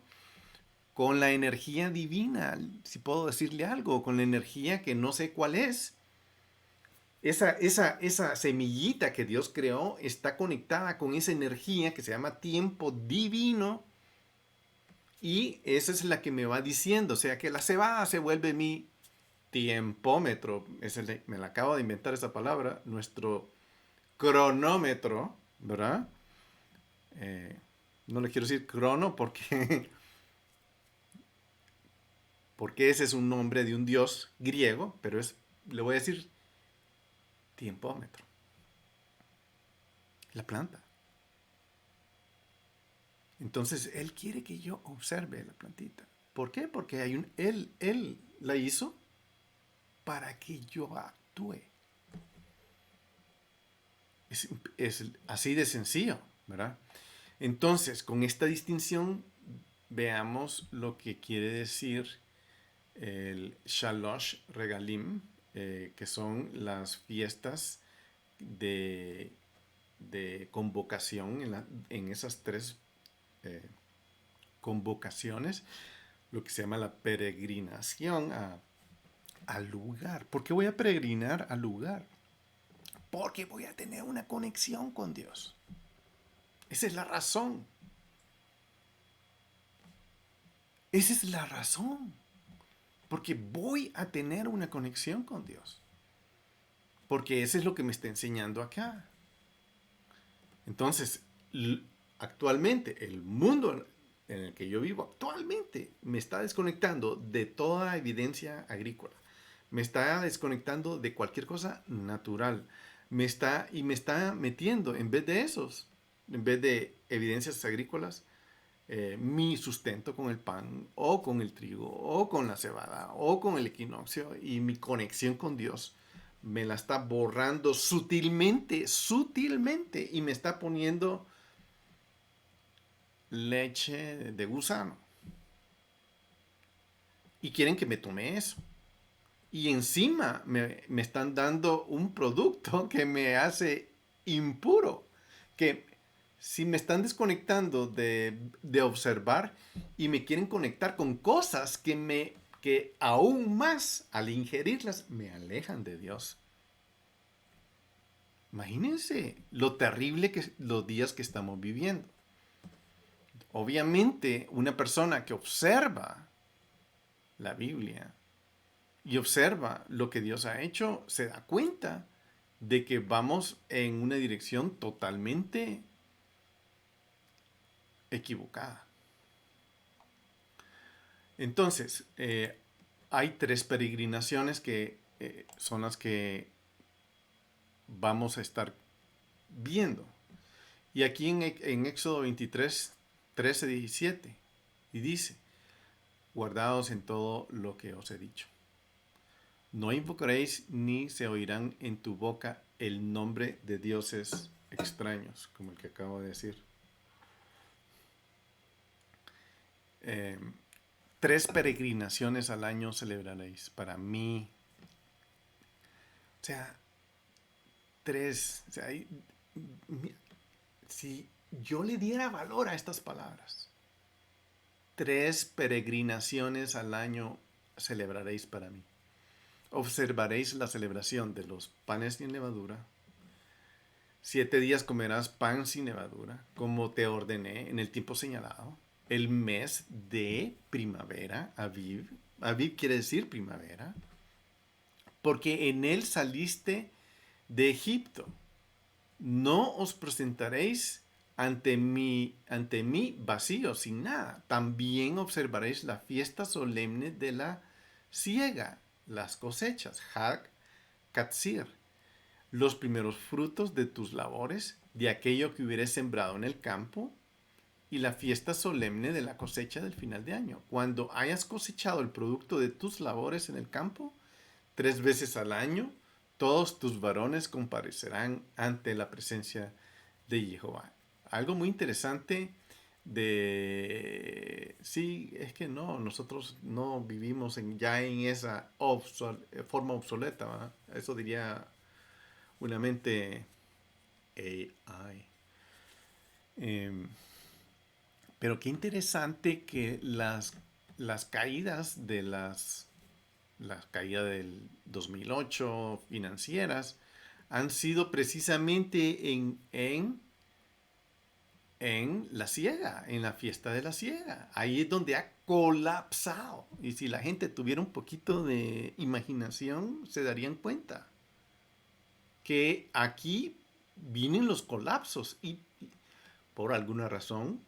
con la energía divina, si puedo decirle algo, con la energía que no sé cuál es. Esa semillita que Dios creó está conectada con esa energía que se llama tiempo divino, y esa es la que me va diciendo, o sea que la cebada se vuelve mi tiempómetro, me la acabo de inventar esa palabra, nuestro cronómetro, ¿verdad? No le quiero decir crono porque ese es un nombre de un dios griego, pero le voy a decir tiempómetro. La planta. Entonces, Él quiere que yo observe la plantita. ¿Por qué? Porque Él la hizo para que yo actúe. Es, es así de sencillo, ¿verdad? Entonces, con esta distinción, veamos lo que quiere decir el Shalosh Regalim, que son las fiestas de, de convocación en esas tres eh, convocaciones, lo que se llama la peregrinación al lugar. ¿Por qué voy a peregrinar al lugar? Porque voy a tener una conexión con Dios. Esa es la razón. Esa es la razón. Porque voy a tener una conexión con Dios. Porque eso es lo que me está enseñando acá. Entonces, actualmente, el mundo en el que yo vivo actualmente me está desconectando de toda evidencia agrícola. Me está desconectando de cualquier cosa natural. Me está metiendo, en vez de esos, en vez de evidencias agrícolas, mi sustento con el pan, o con el trigo, o con la cebada, o con el equinoccio, y mi conexión con Dios me la está borrando sutilmente, sutilmente, y me está poniendo leche de gusano. Y quieren que me tome eso. Y encima me están dando un producto que me hace impuro. Que si me están desconectando de observar y me quieren conectar con cosas que aún más al ingerirlas me alejan de Dios. Imagínense lo terrible que los días que estamos viviendo. Obviamente, una persona que observa la Biblia y observa lo que Dios ha hecho, se da cuenta de que vamos en una dirección totalmente equivocada. Entonces, hay tres peregrinaciones que son las que vamos a estar viendo. Y aquí en Éxodo 23, 13, 17, y dice, guardaos en todo lo que os he dicho. No invocaréis ni se oirán en tu boca el nombre de dioses extraños, como el que acabo de decir. Eh, Tres peregrinaciones al año celebraréis. Para mí, o sea, tres. O sea, si yo le diera valor a estas palabras, tres peregrinaciones al año celebraréis para mí. Observaréis la celebración de los panes sin levadura. 7 días comerás pan sin levadura, como te ordené en el tiempo señalado. El mes de primavera, Aviv. Aviv quiere decir primavera. Porque en él saliste de Egipto. No os presentaréis ante mí vacío, sin nada. También observaréis la fiesta solemne de la siega, las cosechas, Hag Katzir, los primeros frutos de tus labores, de aquello que hubieres sembrado en el campo, y la fiesta solemne de la cosecha del final de año. Cuando hayas cosechado el producto de tus labores en el campo, 3 veces al año, todos tus varones comparecerán ante la presencia de Jehová. Algo muy interesante de... Sí, es que no, nosotros no vivimos ya en esa forma obsoleta, ¿verdad? Eso diría una mente AI. Pero qué interesante que las caídas de la caída del 2008 financieras han sido precisamente en la siega, en la fiesta de la siega. Ahí es donde ha colapsado. Y si la gente tuviera un poquito de imaginación, se darían cuenta que aquí vienen los colapsos y por alguna razón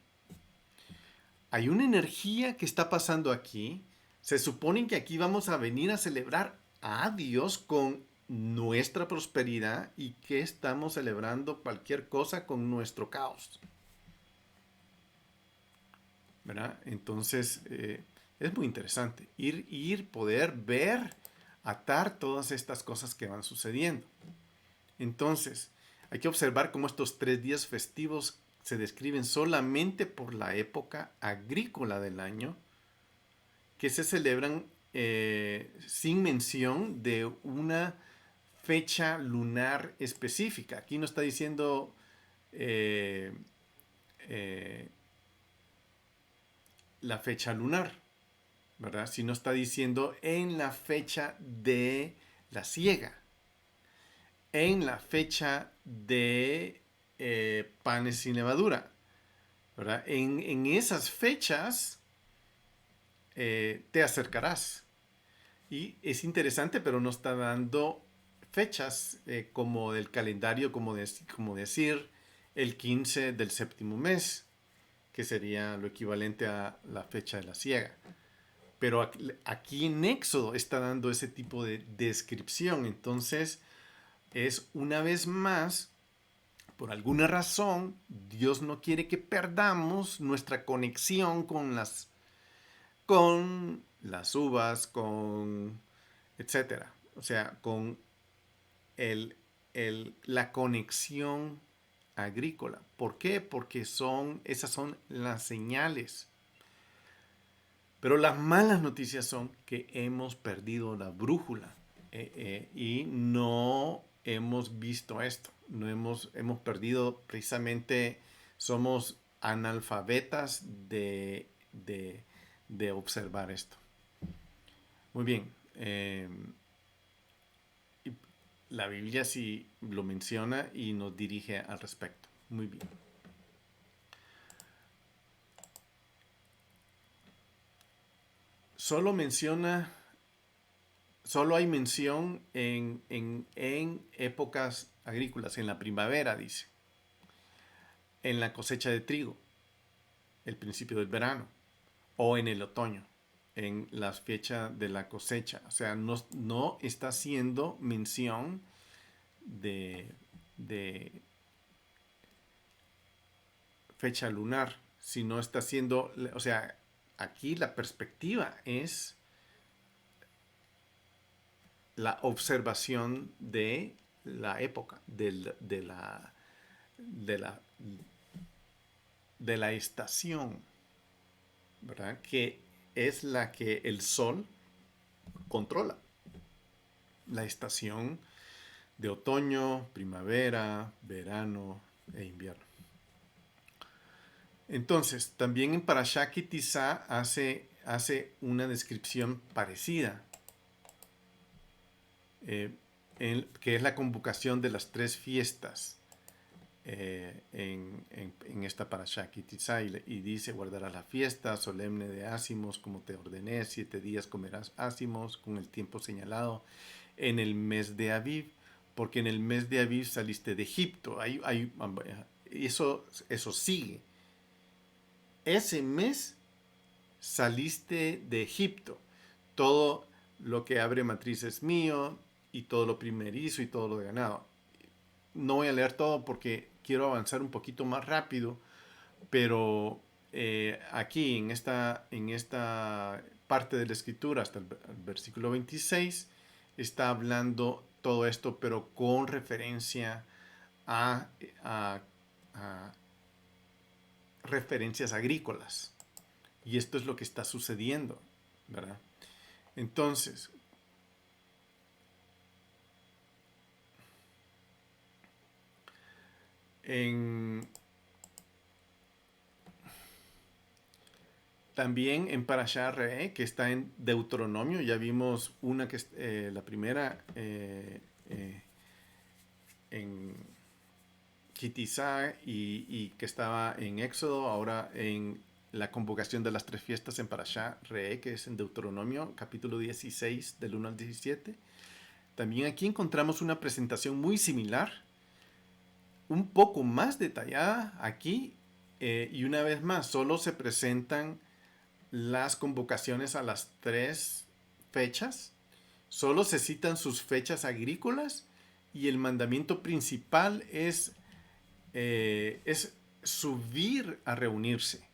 hay una energía que está pasando aquí. Se supone que aquí vamos a venir a celebrar a Dios con nuestra prosperidad y que estamos celebrando cualquier cosa con nuestro caos. ¿verdad? Entonces, es muy interesante poder ver, atar todas estas cosas que van sucediendo. Entonces, hay que observar cómo estos 3 días festivos se describen solamente por la época agrícola del año, que se celebran sin mención de una fecha lunar específica. Aquí no está diciendo eh, eh, la fecha lunar, ¿verdad? Sino está diciendo en la fecha de la siega, en la fecha de panes sin levadura, ¿verdad? En esas fechas te acercarás. Y es interesante, pero no está dando fechas como del calendario, como decir el 15 del séptimo mes, que sería lo equivalente a la fecha de la siega. Pero aquí en Éxodo está dando ese tipo de descripción. Entonces, es una vez más, por alguna razón, Dios no quiere que perdamos nuestra conexión con las uvas, con etcétera. O sea, con el, la conexión agrícola. ¿Por qué? Porque esas son las señales. Pero las malas noticias son que hemos perdido la brújula y no hemos visto esto. No hemos perdido precisamente, somos analfabetas de observar esto. Muy bien. La Biblia sí lo menciona y nos dirige al respecto. Muy bien. Solo menciona, solo hay mención en épocas agrícolas, en la primavera, dice, en la cosecha de trigo, el principio del verano, o en el otoño, en las fechas de la cosecha. O sea, no está haciendo mención de fecha lunar, sino está haciendo, o sea, aquí la perspectiva es la observación de la época, de la, de la estación, ¿verdad? Que es la que el sol controla. La estación de otoño, primavera, verano e invierno. Entonces, también en Parashá Kitizá hace una descripción parecida, eh, que es la convocación de las 3 fiestas en esta Parashá Kitizá, y dice: guardarás la fiesta solemne de ácimos como te ordené, 7 días comerás ácimos con el tiempo señalado en el mes de Aviv, porque en el mes de Aviv saliste de Egipto. Eso sigue. Ese mes saliste de Egipto. Todo lo que abre matriz es mío, y todo lo primerizo y todo lo de ganado. No voy a leer todo porque quiero avanzar un poquito más rápido, pero aquí en esta parte de la escritura, hasta el versículo 26, está hablando todo esto, pero con referencia a, a, a referencias agrícolas. Y esto es lo que está sucediendo, ¿verdad? Entonces, también en Parashá Re, que está en Deuteronomio, ya vimos una que es la primera en Kitizá y que estaba en Éxodo, ahora en la convocación de las 3 fiestas en Parashá Re, que es en Deuteronomio, capítulo 16, del 1 al 17. También aquí encontramos una presentación muy similar, un poco más detallada aquí, y una vez más, solo se presentan las convocaciones a las 3 fechas, solo se citan sus fechas agrícolas, y el mandamiento principal es subir a reunirse.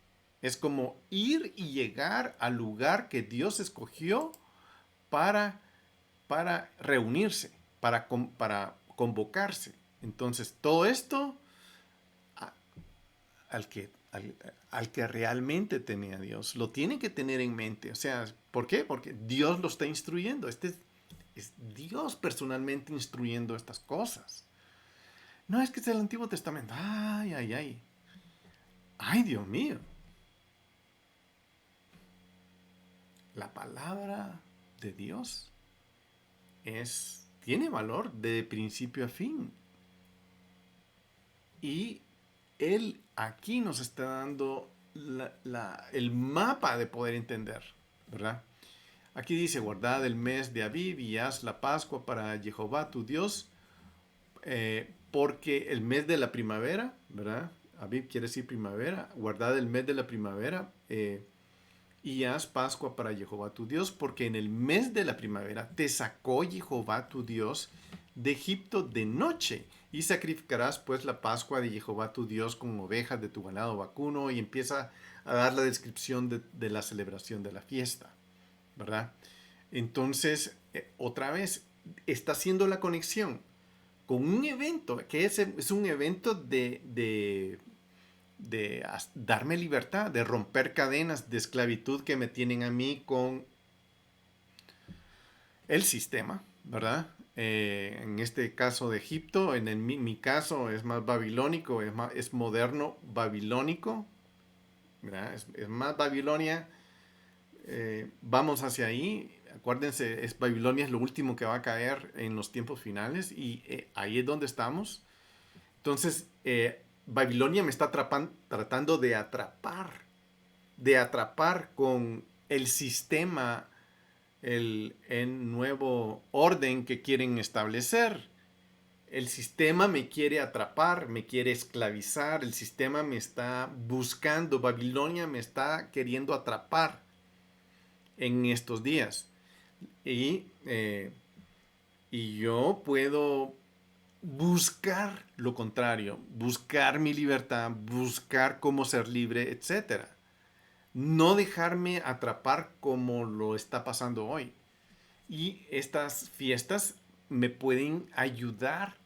Es como ir y llegar al lugar que Dios escogió para, para reunirse, para convocarse. Entonces, todo esto al que realmente tenía a Dios, lo tiene que tener en mente. O sea, ¿por qué? Porque Dios lo está instruyendo. Es Dios personalmente instruyendo estas cosas. No es que es el Antiguo Testamento. Ay, ay, ay. Ay, Dios mío. La palabra de Dios tiene valor de principio a fin. Y Él aquí nos está dando el mapa de poder entender, ¿verdad? Aquí dice, guardad el mes de Abib y haz la Pascua para Jehová tu Dios, porque el mes de la primavera, ¿verdad? Abib quiere decir primavera, guardad el mes de la primavera y haz Pascua para Jehová tu Dios, porque en el mes de la primavera te sacó Jehová tu Dios de Egipto de noche, y sacrificarás pues la Pascua de Jehová tu Dios con ovejas de tu ganado vacuno, y empieza a dar la descripción de la celebración de la fiesta, ¿verdad? Entonces, otra vez, está haciendo la conexión con un evento, que es un evento de darme libertad, de romper cadenas de esclavitud que me tienen a mí con el sistema, ¿verdad? En este caso de Egipto, mi caso es más babilónico, es moderno babilónico, ¿verdad? Es más Babilonia. Vamos hacia ahí. Acuérdense, Babilonia es lo último que va a caer en los tiempos finales y ahí es donde estamos. Entonces, Babilonia me está tratando de atrapar con el sistema, el nuevo orden que quieren establecer. El sistema me quiere atrapar, me quiere esclavizar, el sistema me está buscando, Babilonia me está queriendo atrapar en estos días. Y yo puedo buscar lo contrario, buscar mi libertad, buscar cómo ser libre, etcétera. No dejarme atrapar como lo está pasando hoy. Y estas fiestas me pueden ayudar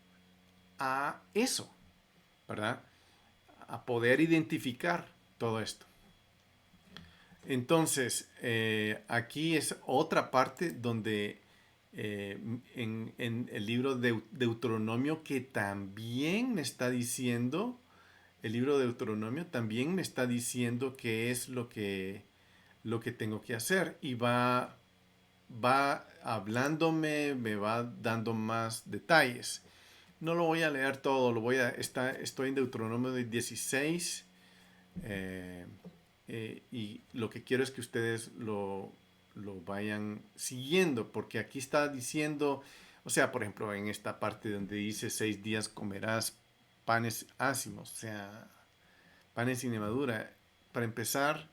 a eso, ¿verdad? A poder identificar todo esto. Entonces, aquí es otra parte donde en el libro de Deuteronomio que también me está diciendo, el libro de Deuteronomio también me está diciendo qué es lo que tengo que hacer y va hablándome, me va dando más detalles. No lo voy a leer todo, estoy en Deuteronomio 16 eh, y lo que quiero es que ustedes lo vayan siguiendo, porque aquí está diciendo, o sea, por ejemplo, en esta parte donde dice 6 días comerás panes ácimos, o sea, panes sin levadura. Para empezar,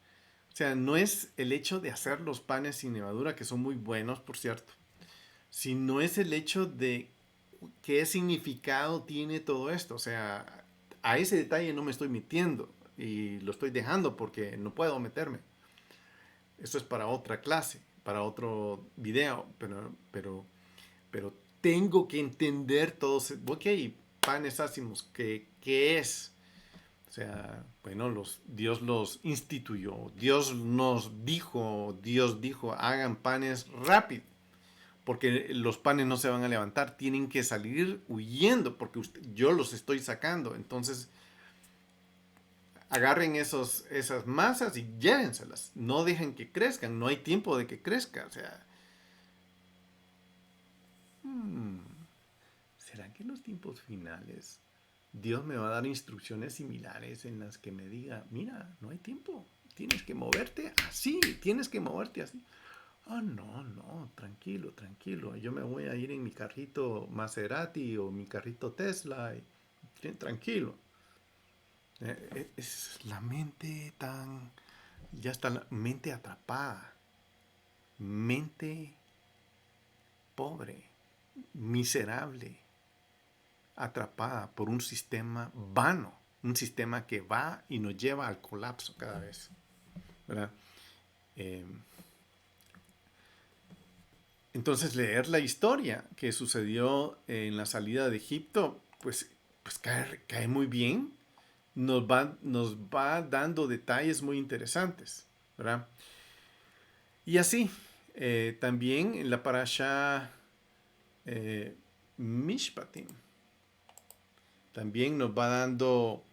o sea, no es el hecho de hacer los panes sin levadura, que son muy buenos, por cierto, sino es el hecho de qué significado tiene todo esto. O sea, a ese detalle no me estoy metiendo y lo estoy dejando porque no puedo meterme. Eso es para otra clase, para otro video, pero tengo que entender todos. Ok, panes ácimos, ¿qué es? O sea, bueno, Dios los instituyó, Dios dijo, hagan panes rápido, porque los panes no se van a levantar, tienen que salir huyendo, porque yo los estoy sacando. Entonces, agarren esas masas y llévenselas, no dejen que crezcan, no hay tiempo de que crezca. O sea, ¿será que en los tiempos finales Dios me va a dar instrucciones similares en las que me diga, mira, no hay tiempo, tienes que moverte así, tienes que moverte así? Ah, no, no, tranquilo, tranquilo. Yo me voy a ir en mi carrito Maserati o mi carrito Tesla. Tranquilo. Es la mente tan... Ya está la mente atrapada. Mente pobre, miserable, atrapada por un sistema vano. Un sistema que va y nos lleva al colapso cada vez. ¿verdad? Eh, entonces leer la historia que sucedió en la salida de Egipto, pues cae muy bien, nos va dando detalles muy interesantes, ¿verdad? Y así, también en la parasha eh, Mishpatim, también nos va dando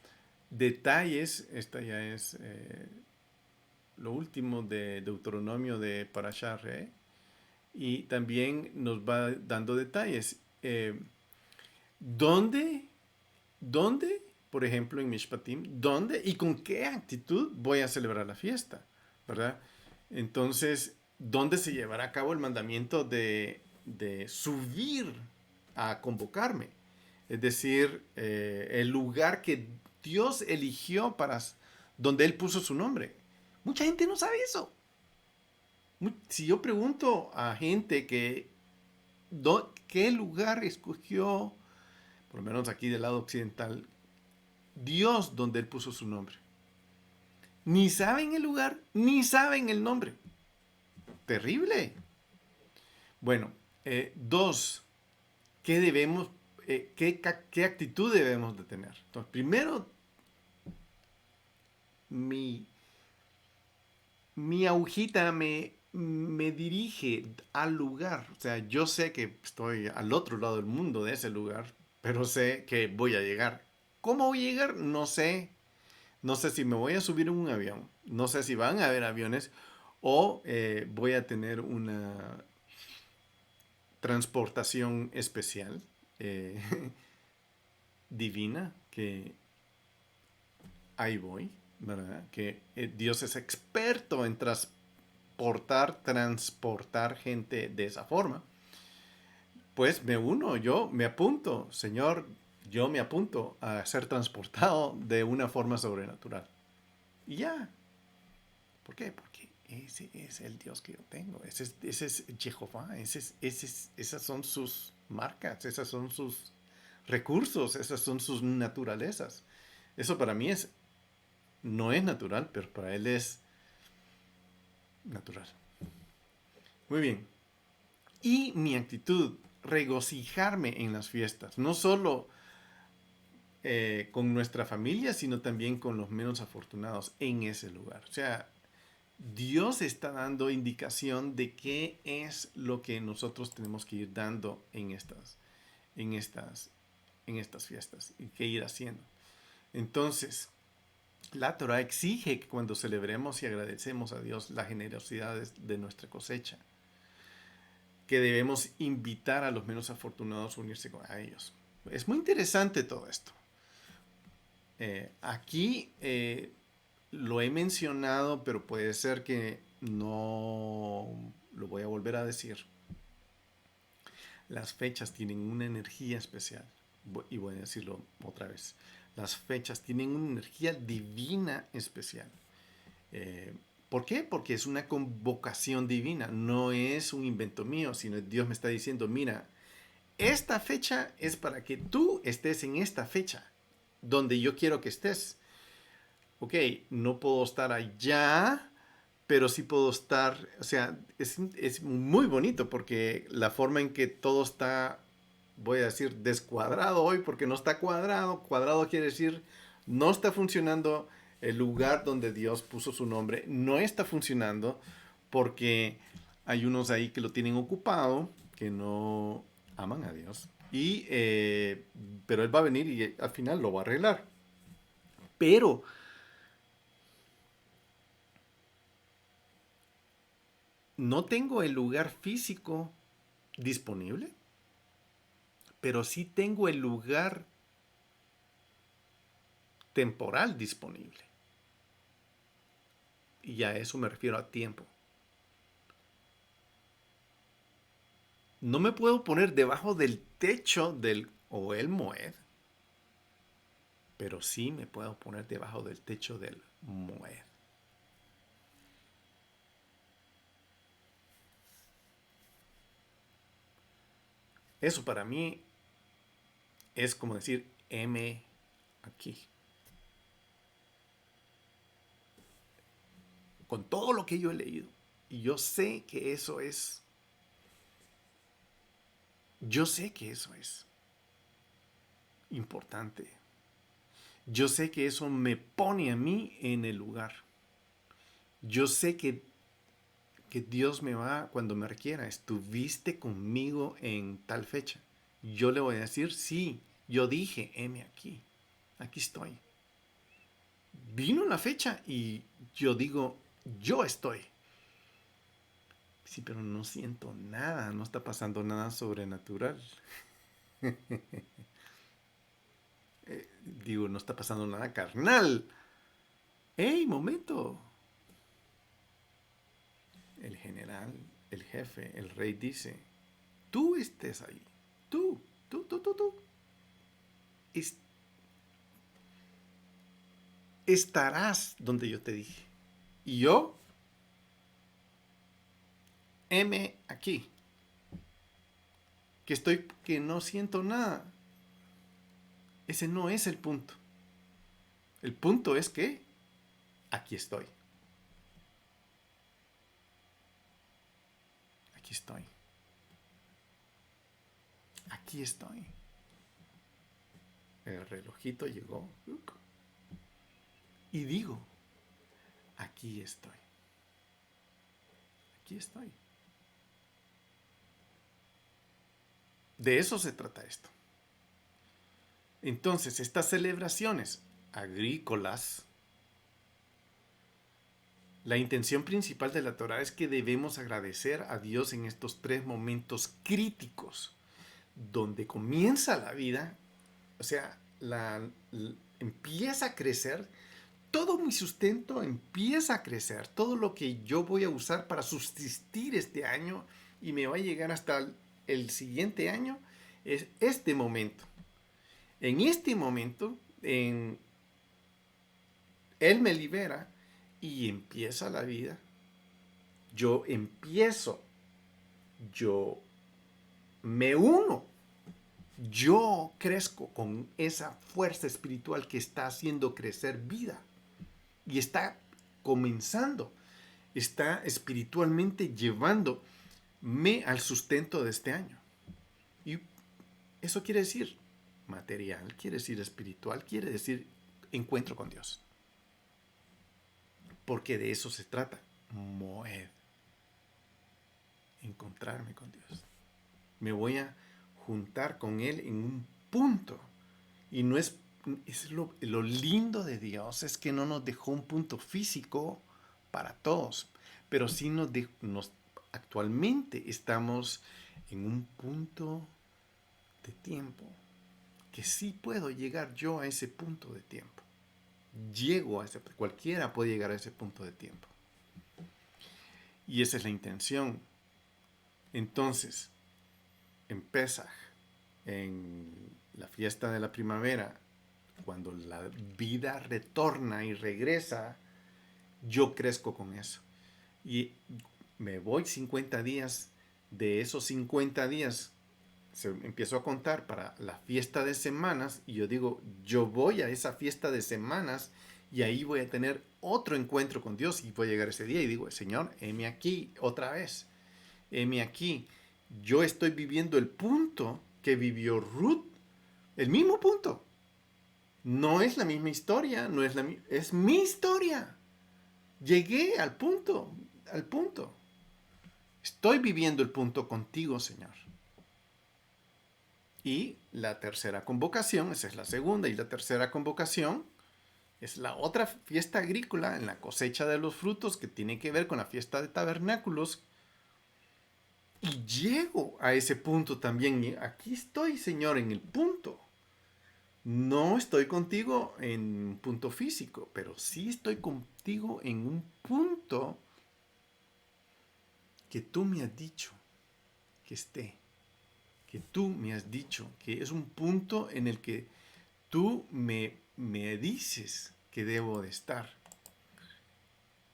detalles. Esta ya es lo último de Deuteronomio de Parashah Re. Y también nos va dando detalles. ¿Dónde, dónde, por ejemplo, en Mishpatim, dónde y con qué actitud voy a celebrar la fiesta? ¿Verdad? Entonces, ¿dónde se llevará a cabo el mandamiento de subir a convocarme? Es decir, el lugar que Dios eligió para donde Él puso su nombre. Mucha gente no sabe eso. Si yo pregunto a gente qué lugar escogió, por lo menos aquí del lado occidental, Dios donde Él puso su nombre. Ni saben el lugar, ni saben el nombre. Terrible. Bueno, dos, ¿qué debemos, qué actitud debemos de tener? Entonces, primero, mi, mi agujita me dirige al lugar. O sea, yo sé que estoy al otro lado del mundo de ese lugar, pero sé que voy a llegar. ¿Cómo voy a llegar? No sé. No sé si me voy a subir en un avión. No sé si van a haber aviones o voy a tener una transportación especial, eh, divina, que ahí voy, ¿verdad? Que Dios es experto en transportar gente de esa forma. Pues me uno, yo me apunto, Señor, yo me apunto a ser transportado de una forma sobrenatural. Y ya. ¿Por qué? Porque ese es el Dios que yo tengo. Ese es Jehová. Esas son sus marcas, esas son sus recursos, esas son sus naturalezas. Eso para mí no es natural, pero para él es natural. Muy bien. Y mi actitud, regocijarme en las fiestas, no solo con nuestra familia, sino también con los menos afortunados en ese lugar. O sea, Dios está dando indicación de qué es lo que nosotros tenemos que ir dando en estas, en estas fiestas y qué ir haciendo. Entonces, la Torah exige que cuando celebremos y agradecemos a Dios la generosidad de nuestra cosecha, que debemos invitar a los menos afortunados a unirse a ellos. Es muy interesante todo esto. Aquí lo he mencionado, pero puede ser que no lo voy a volver a decir. Las fechas tienen una energía especial. Y voy a decirlo otra vez. Las fechas tienen una energía divina especial. Eh, ¿Por qué? Porque es una convocación divina. No es un invento mío, sino Dios me está diciendo, mira, esta fecha es para que tú estés en esta fecha, donde yo quiero que estés. Ok, no puedo estar allá, pero sí puedo estar, o sea, es muy bonito porque la forma en que todo está, voy a decir, descuadrado hoy, porque no está cuadrado. Cuadrado quiere decir no está funcionando el lugar donde Dios puso su nombre, no está funcionando porque hay unos ahí que lo tienen ocupado, que no aman a Dios. Pero Él va a venir y al final lo va a arreglar. Pero no tengo el lugar físico disponible, pero sí tengo el lugar temporal disponible. Y a eso me refiero a tiempo. No me puedo poner debajo del techo del Ohel Moed, pero sí me puedo poner debajo del techo del Moed. Eso para mí es como decir M aquí. con todo lo que yo he leído. Y yo sé que eso es importante. Yo sé que eso me pone a mí en el lugar. Yo sé que Dios me va cuando me requiera. Estuviste conmigo en tal fecha. Yo le voy a decir, sí, yo dije, heme aquí. Aquí estoy. Vino la fecha y yo digo, yo estoy. Sí, pero no siento nada, no está pasando nada sobrenatural. Digo, no está pasando nada carnal. ¡Ey, momento! El general, el jefe, el rey dice, tú estés ahí. Tú. Es- estarás donde yo te dije. Y yo, heme aquí. Que no siento nada. Ese no es el punto. El punto es que aquí estoy. Aquí estoy. Aquí estoy. El relojito llegó. Y digo, aquí estoy. Aquí estoy. De eso se trata esto. Entonces, estas celebraciones agrícolas, la intención principal de la Torah es que debemos agradecer a Dios en estos 3 momentos críticos, donde comienza la vida, o sea, empieza a crecer, todo mi sustento empieza a crecer, todo lo que yo voy a usar para subsistir este año y me va a llegar hasta el siguiente año, es este momento. En este momento, Él me libera y empieza la vida. Yo empiezo, yo me uno, yo crezco con esa fuerza espiritual que está haciendo crecer vida y está comenzando, está espiritualmente llevándome al sustento de este año. Y eso quiere decir material, quiere decir espiritual, quiere decir encuentro con Dios. Porque de eso se trata. Moed. Encontrarme con Dios. Me voy a juntar con Él en un punto. Y no es lo lindo de Dios, es que no nos dejó un punto físico para todos, pero sí actualmente estamos en un punto de tiempo, que sí puedo llegar yo a ese punto de tiempo. Cualquiera puede llegar a ese punto de tiempo. Y esa es la intención. Entonces, en Pesaj, en la fiesta de la primavera, cuando la vida retorna y regresa, yo crezco con eso. Y me voy 50 días, de esos 50 días empiezo a contar para la fiesta de semanas y yo digo, yo voy a esa fiesta de semanas y ahí voy a tener otro encuentro con Dios y voy a llegar ese día y digo, Señor, heme aquí otra vez, heme aquí. Yo estoy viviendo el punto que vivió Ruth, el mismo punto. No es la misma historia, no es es mi historia. Llegué al punto, al punto. Estoy viviendo el punto contigo, Señor. Y la tercera convocación, esa es la segunda, y la tercera convocación es la otra fiesta agrícola en la cosecha de los frutos que tiene que ver con la fiesta de tabernáculos. Y llego a ese punto también. Y aquí estoy, Señor, en el punto. No estoy contigo en un punto físico, pero sí estoy contigo en un punto que tú me has dicho que esté. Que tú me has dicho que es un punto en el que tú me dices que debo de estar.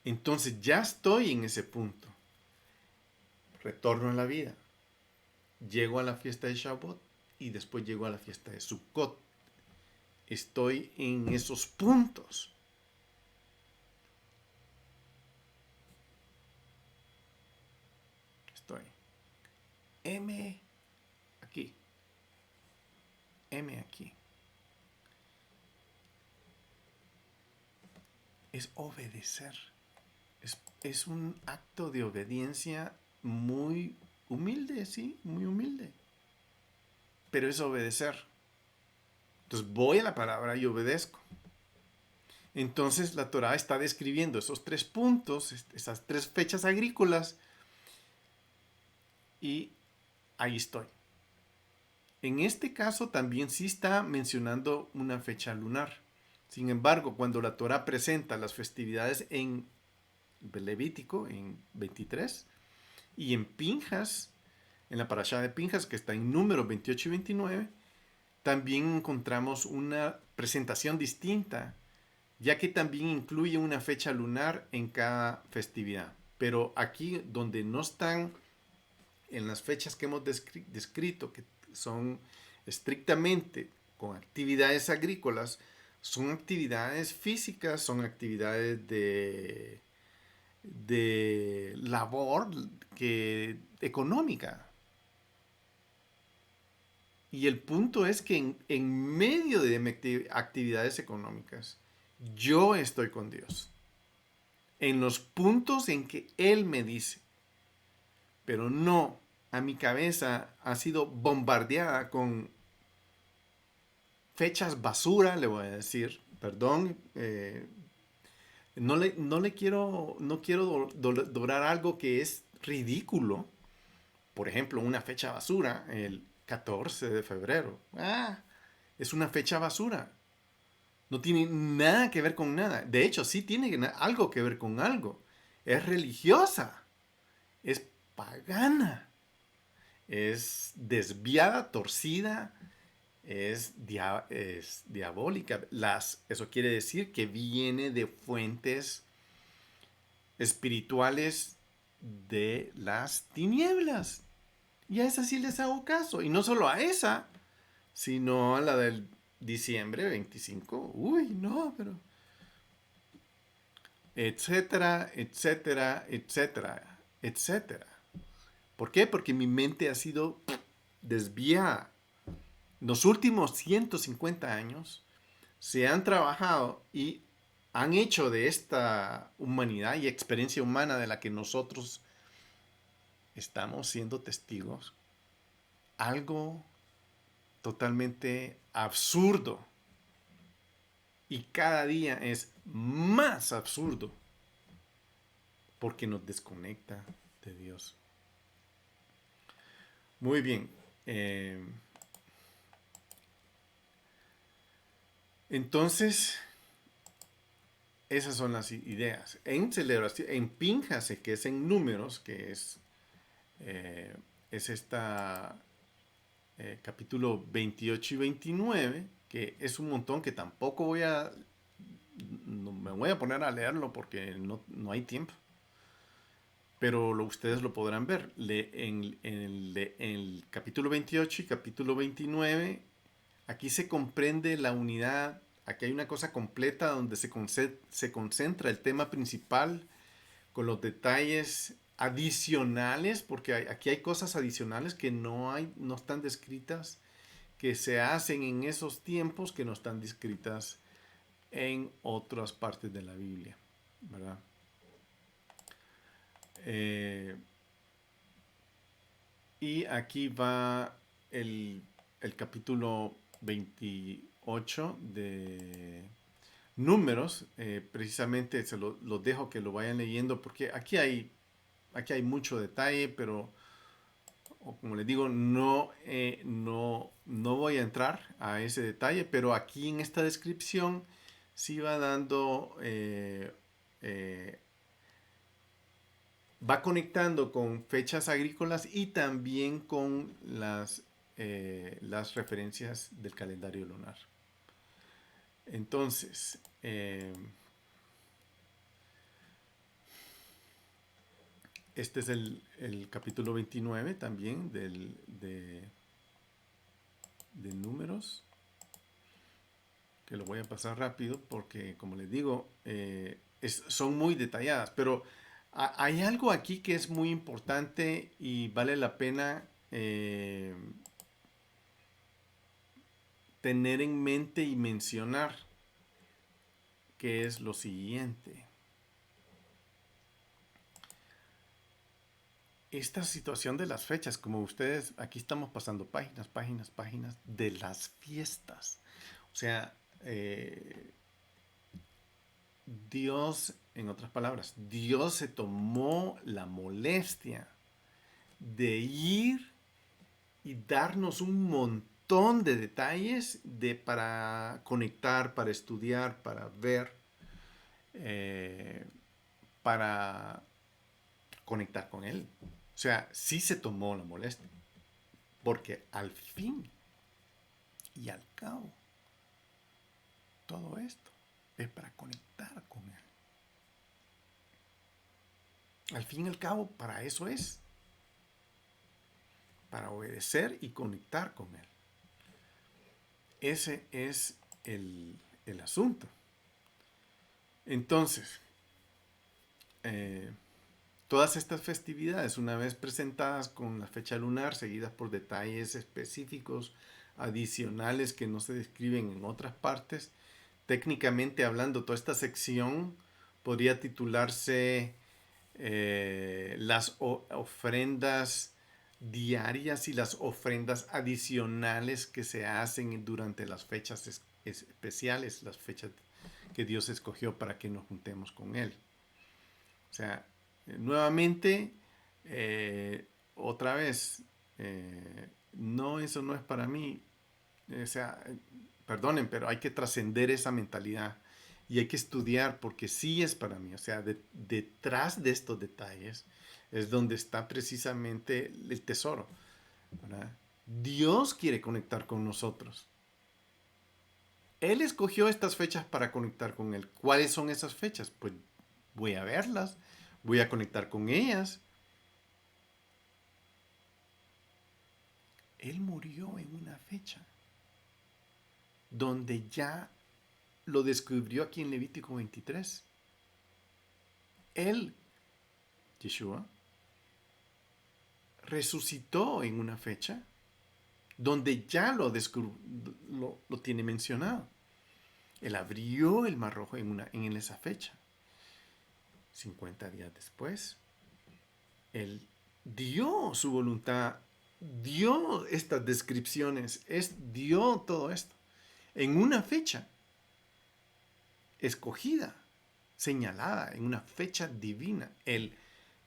Entonces ya estoy en ese punto. Retorno a la vida. Llego a la fiesta de Shavuot y después llego a la fiesta de Sukkot. Estoy en esos puntos. M aquí. M aquí. Es obedecer. Es un acto de obediencia muy humilde, sí, muy humilde. Pero es obedecer. Entonces voy a la palabra y obedezco. Entonces la Torah está describiendo esos 3 puntos, esas 3 fechas agrícolas, y ahí estoy. En este caso también sí está mencionando una fecha lunar. Sin embargo, cuando la Torah presenta las festividades en Levítico, en 23, y en Pinjas, en la parashá de Pinjas, que está en números 28 y 29, también encontramos una presentación distinta, ya que también incluye una fecha lunar en cada festividad. Pero aquí donde no están en las fechas que hemos descrito, que son estrictamente con actividades agrícolas, son actividades físicas, son actividades de labor económica. Y el punto es que en medio de mis actividades económicas, yo estoy con Dios. En los puntos en que Él me dice. Pero no, a mi cabeza ha sido bombardeada con fechas basura, le voy a decir. Perdón, no quiero dorar algo que es ridículo. Por ejemplo, una fecha basura, el 14 de febrero. Es una fecha basura. No tiene nada que ver con nada. De hecho, sí tiene algo que ver con algo. Es religiosa. Es pagana. Es desviada, torcida. Es diabólica. Eso quiere decir que viene de fuentes espirituales de las tinieblas. Y a esa sí les hago caso. Y no solo a esa, sino a la del diciembre 25. Uy, no, pero... etcétera, etcétera, etcétera, etcétera. ¿Por qué? Porque mi mente ha sido desviada. Los últimos 150 años se han trabajado y han hecho de esta humanidad y experiencia humana de la que nosotros estamos siendo testigos algo totalmente absurdo. Y cada día es más absurdo porque nos desconecta de Dios. Muy bien. Entonces, esas son las ideas. En celebración, en Pínjase, que es en números, que es esta capítulo 28 y 29, que es un montón que tampoco no me voy a poner a leerlo porque no hay tiempo. Pero ustedes lo podrán ver. En el capítulo 28 y capítulo 29, aquí se comprende la unidad. Aquí hay una cosa completa donde se concentra el tema principal con los detalles adicionales, porque aquí hay cosas adicionales que no están descritas, que se hacen en esos tiempos que no están descritas en otras partes de la Biblia, ¿verdad? Y aquí va el capítulo 28 de Números. Precisamente se los dejo que lo vayan leyendo porque aquí hay mucho detalle, pero como les digo, no voy a entrar a ese detalle, pero aquí en esta descripción sí va dando va conectando con fechas agrícolas y también con las referencias del calendario lunar. Entonces, este es el capítulo 29 también de números, que lo voy a pasar rápido porque, como les digo, son muy detalladas, pero hay algo aquí que es muy importante y vale la pena eh, tener en mente y mencionar, que es lo siguiente. Esta situación de las fechas, como ustedes, aquí estamos pasando páginas de las fiestas. O sea, Dios, en otras palabras, Dios se tomó la molestia de ir y darnos un montón de detalles para conectar, para estudiar, para ver, eh, para conectar con Él. O sea, sí se tomó la molestia, porque al fin y al cabo, todo esto es para conectar con Él. Al fin y al cabo, para eso es, para obedecer y conectar con Él. Ese es el asunto. Entonces, todas estas festividades, una vez presentadas con la fecha lunar, seguidas por detalles específicos adicionales que no se describen en otras partes, técnicamente hablando, toda esta sección podría titularse las ofrendas diarias y las ofrendas adicionales que se hacen durante las fechas especiales, las fechas que Dios escogió para que nos juntemos con Él. O sea, nuevamente, otra vez, no, eso no es para mí. O sea, perdonen, pero hay que trascender esa mentalidad y hay que estudiar porque sí es para mí. O sea, detrás de estos detalles es donde está precisamente el tesoro, ¿verdad? Dios quiere conectar con nosotros. Él escogió estas fechas para conectar con Él. ¿Cuáles son esas fechas? Pues voy a verlas, voy a conectar con ellas. Él murió en una fecha donde ya lo descubrió aquí en Levítico 23. Él, Yeshua, resucitó en una fecha donde ya lo tiene mencionado. Él abrió el Mar Rojo en esa fecha. 50 días después, Él dio su voluntad, dio estas descripciones, dio todo esto en una fecha escogida, señalada, en una fecha divina. Él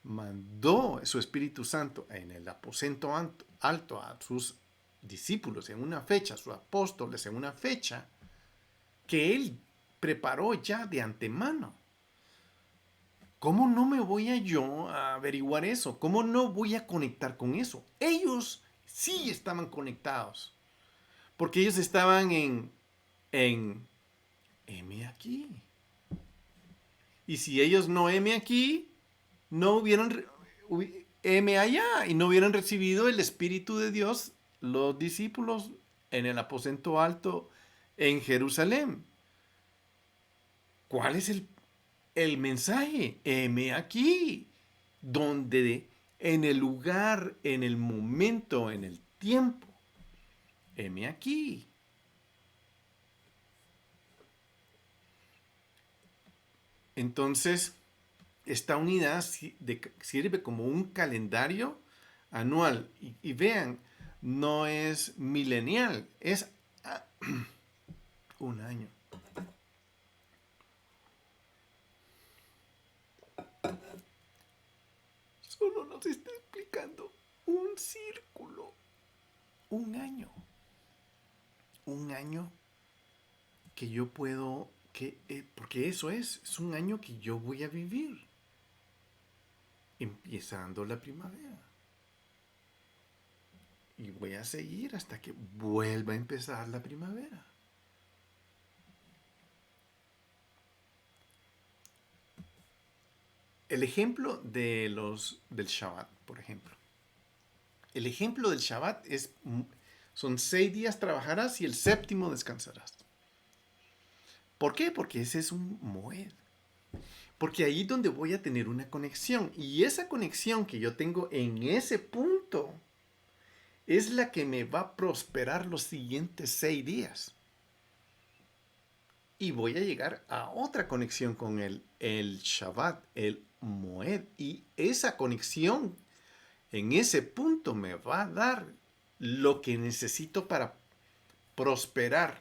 mandó su Espíritu Santo en el aposento alto a sus discípulos en una fecha, sus apóstoles en una fecha que Él preparó ya de antemano. ¿Cómo no me voy a yo a averiguar eso? ¿Cómo no voy a conectar con eso? Ellos sí estaban conectados, porque ellos estaban en heme aquí. Y si ellos no heme aquí, no hubieran heme allá y no hubieran recibido el Espíritu de Dios los discípulos en el aposento alto en Jerusalén. ¿Cuál es el mensaje? Heme aquí, donde en el lugar, en el momento, en el tiempo. Heme aquí. Entonces, esta unidad sirve como un calendario anual. Y vean, no es milenial, es un año. Solo nos está explicando un círculo, un año. Un año que yo puedo, porque eso es un año que yo voy a vivir. Empezando la primavera. Y voy a seguir hasta que vuelva a empezar la primavera. El ejemplo del Shabbat, por ejemplo. El ejemplo del Shabbat son 6 días trabajarás y el séptimo descansarás. ¿Por qué? Porque ese es un moed. Porque ahí es donde voy a tener una conexión. Y esa conexión que yo tengo en ese punto es la que me va a prosperar los siguientes 6 días. Y voy a llegar a otra conexión con el Shabbat, el Moed. Y esa conexión en ese punto me va a dar lo que necesito para prosperar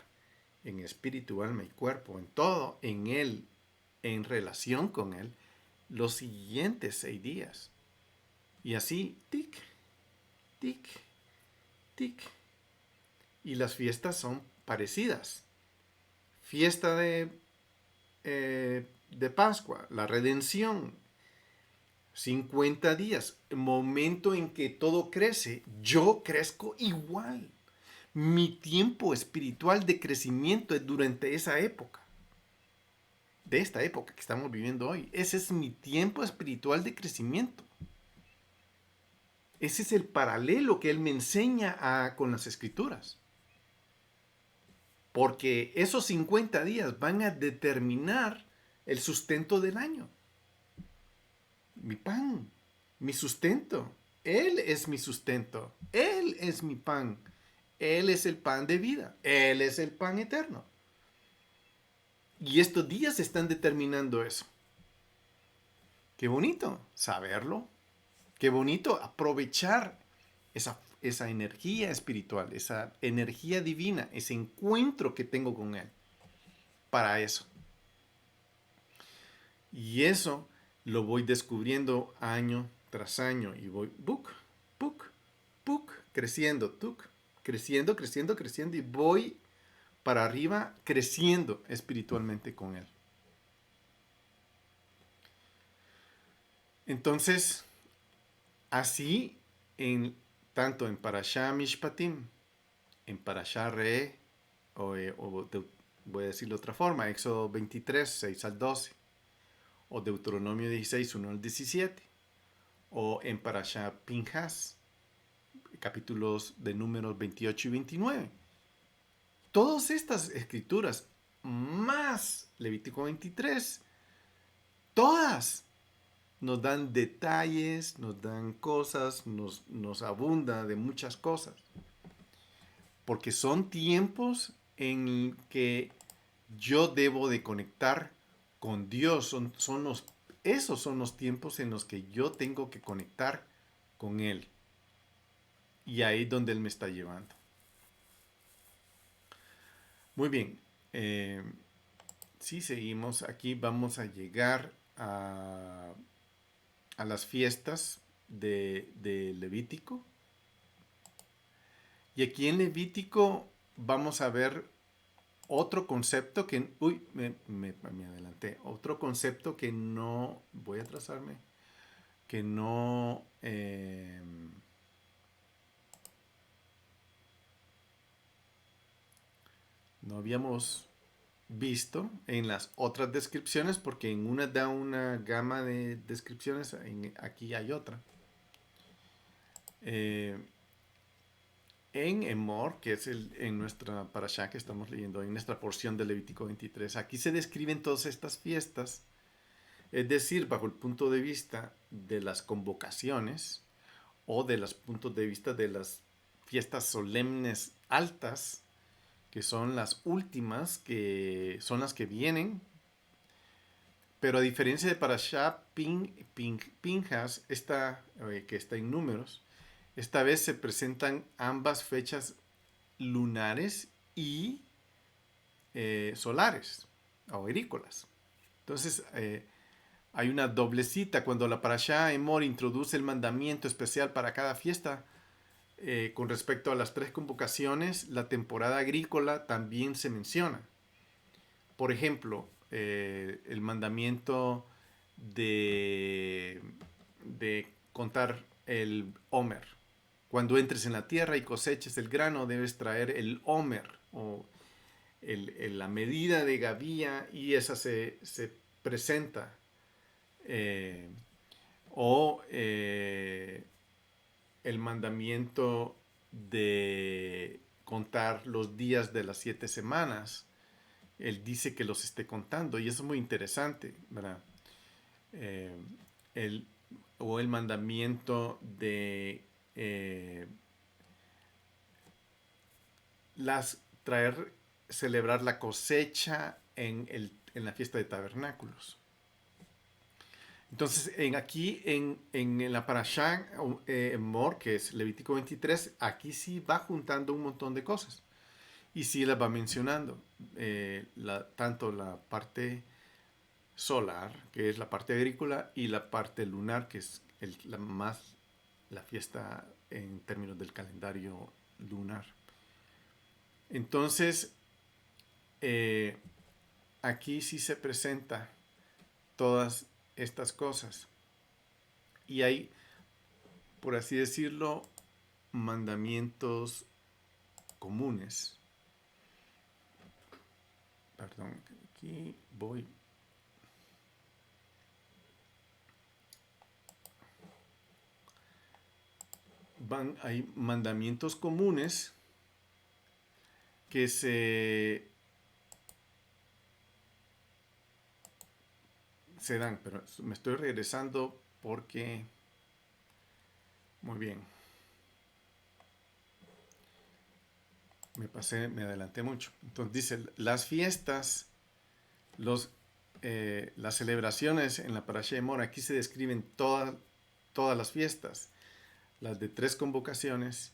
en espíritu, alma y cuerpo, en todo, en Él, en relación con Él, los siguientes 6 días. Y así, tic, tic, tic. Y las fiestas son parecidas. Fiesta de Pascua, la redención, 50 días, momento en que todo crece, yo crezco igual. Mi tiempo espiritual de crecimiento es durante esa época, de esta época que estamos viviendo hoy. Ese es mi tiempo espiritual de crecimiento. Ese es el paralelo que él me enseña con las escrituras. Porque esos 50 días van a determinar el sustento del año. Mi pan, mi sustento. Él es mi sustento. Él es mi pan. Él es el pan de vida. Él es el pan eterno. Y estos días están determinando eso. Qué bonito saberlo. Qué bonito aprovechar esa energía espiritual, esa energía divina, ese encuentro que tengo con Él. Para eso. Y eso lo voy descubriendo año tras año. Y voy, creciendo, creciendo, creciendo, creciendo. Y voy para arriba creciendo espiritualmente con Él. Entonces, así, tanto en Parashá Mishpatim, en Parashá Re, voy a decirlo de otra forma, Éxodo 23, 6 al 12, o Deuteronomio 16, 1 al 17, o en Parashá Pinhas, capítulos de números 28 y 29. Todas estas escrituras, más Levítico 23, todas nos dan detalles, nos dan cosas, nos abunda de muchas cosas. Porque son tiempos en que yo debo de conectar con Dios. Esos son los tiempos en los que yo tengo que conectar con Él. Y ahí es donde Él me está llevando. Muy bien. Si seguimos aquí, vamos a llegar a las fiestas de Levítico. Y aquí en Levítico vamos a ver otro concepto que... Uy, me adelanté. Otro concepto que no... Voy a trazarme. Que no... no habíamos visto en las otras descripciones, porque en una da una gama de descripciones, aquí hay otra. En Emor, que es en nuestra parashá que estamos leyendo, en nuestra porción de Levítico 23, aquí se describen todas estas fiestas, es decir, bajo el punto de vista de las convocaciones o de los puntos de vista de las fiestas solemnes altas, que son las últimas, que son las que vienen. Pero a diferencia de Parashá Pinhas, que está en números, esta vez se presentan ambas fechas lunares y solares o agrícolas. Entonces, hay una doble cita. Cuando la Parashá Emor introduce el mandamiento especial para cada fiesta, con respecto a las 3 convocaciones, la temporada agrícola también se menciona. Por ejemplo, el mandamiento de contar el Omer. Cuando entres en la tierra y coseches el grano, debes traer el Omer, o la medida de gavía, y esa se presenta. O el mandamiento de contar los días de las 7 semanas. Él dice que los esté contando, y eso es muy interesante, ¿verdad? O el mandamiento de celebrar la cosecha en la fiesta de tabernáculos. Entonces, en la Parashá Mor, que es Levítico 23, aquí sí va juntando un montón de cosas. Y sí las va mencionando. Tanto la parte solar, que es la parte agrícola, y la parte lunar, que es la fiesta en términos del calendario lunar. Entonces, aquí sí se presenta todas estas cosas. Y hay, por así decirlo, mandamientos comunes. Perdón, aquí voy. Hay mandamientos comunes que se dan, pero me estoy regresando porque... Muy bien. Me adelanté mucho. Entonces dice, las fiestas, las celebraciones en la Parashá de Mor, aquí se describen todas las fiestas, las de 3 convocaciones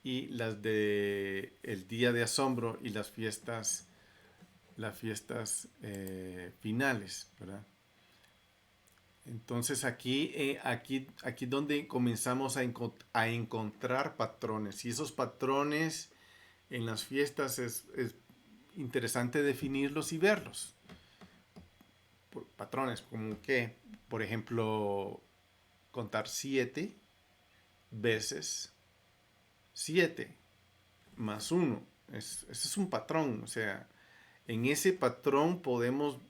y las de el día de asombro y las fiestas finales, ¿verdad? Entonces aquí donde comenzamos a encontrar patrones, y esos patrones en las fiestas es interesante definirlos y verlos. Patrones como que, por ejemplo, contar 7 veces 7 más 1. Ese es un patrón, o sea, en ese patrón podemos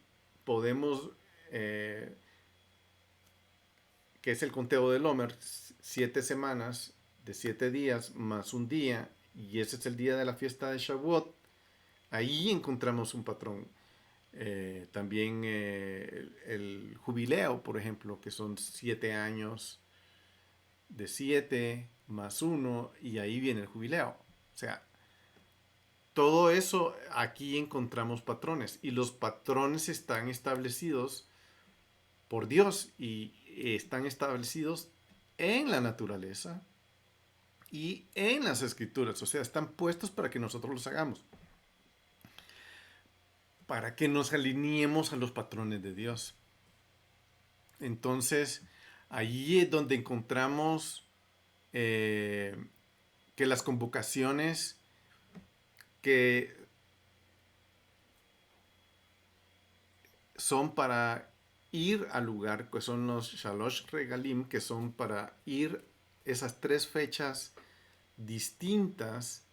que es el conteo del Homer, 7 semanas de 7 días más un día, y ese es el día de la fiesta de Shavuot. Ahí encontramos un patrón. También el jubileo, por ejemplo, que son 7 años de 7 más 1, y ahí viene el jubileo. O sea, todo eso aquí encontramos patrones, y los patrones están establecidos por Dios y están establecidos en la naturaleza y en las escrituras. O sea, están puestos para que nosotros los hagamos, para que nos alineemos a los patrones de Dios. Entonces, allí es donde encontramos que las convocaciones que son para ir al lugar, que son los Shalosh Regalim, que son para ir esas 3 fechas distintas,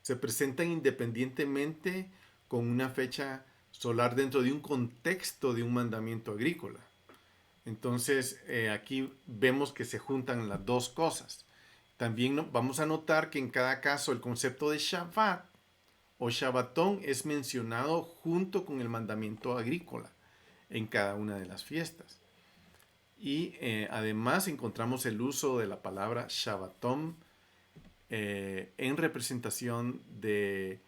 se presentan independientemente con una fecha solar dentro de un contexto de un mandamiento agrícola. Entonces, aquí vemos que se juntan las dos cosas. También vamos a notar que en cada caso el concepto de Shabbat o Shabbatón es mencionado junto con el mandamiento agrícola en cada una de las fiestas. Y además encontramos el uso de la palabra Shabbatón en representación de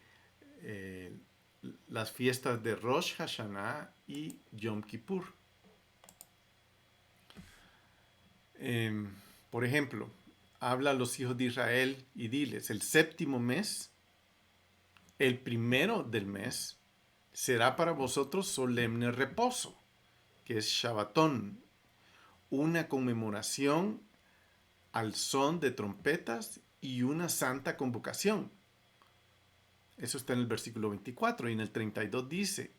las fiestas de Rosh Hashanah y Yom Kippur. Por ejemplo, habla a los hijos de Israel y diles, el 7º mes, el primero del mes, será para vosotros solemne reposo, que es Shabbatón, una conmemoración al son de trompetas y una santa convocación. Eso está en el versículo 24, y en el 32 dice,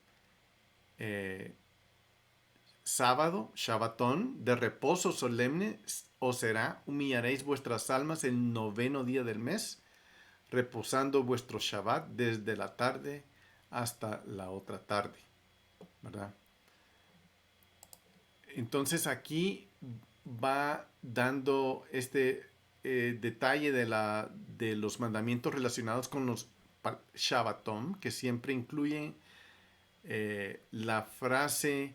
sábado, Shabbatón, de reposo solemne os será, humillaréis vuestras almas el 9º día del mes, reposando vuestro Shabbat desde la tarde hasta la otra tarde, ¿verdad? Entonces aquí va dando este detalle de los mandamientos relacionados con los Shabbatón, que siempre incluyen la frase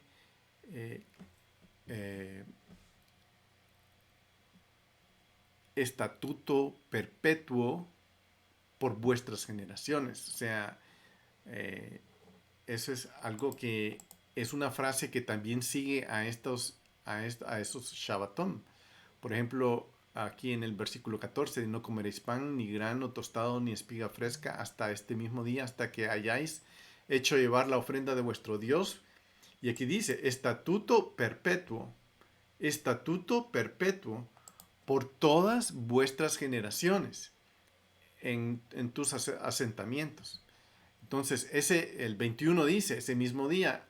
estatuto perpetuo por vuestras generaciones. O sea, eh, eso es algo que es una frase que también sigue a esos Shabbatón. Por ejemplo, aquí en el versículo 14, no comeréis pan, ni grano tostado, ni espiga fresca, hasta este mismo día, hasta que hayáis hecho llevar la ofrenda de vuestro Dios. Y aquí dice, estatuto perpetuo por todas vuestras generaciones en tus asentamientos. Entonces, el 21 dice, ese mismo día,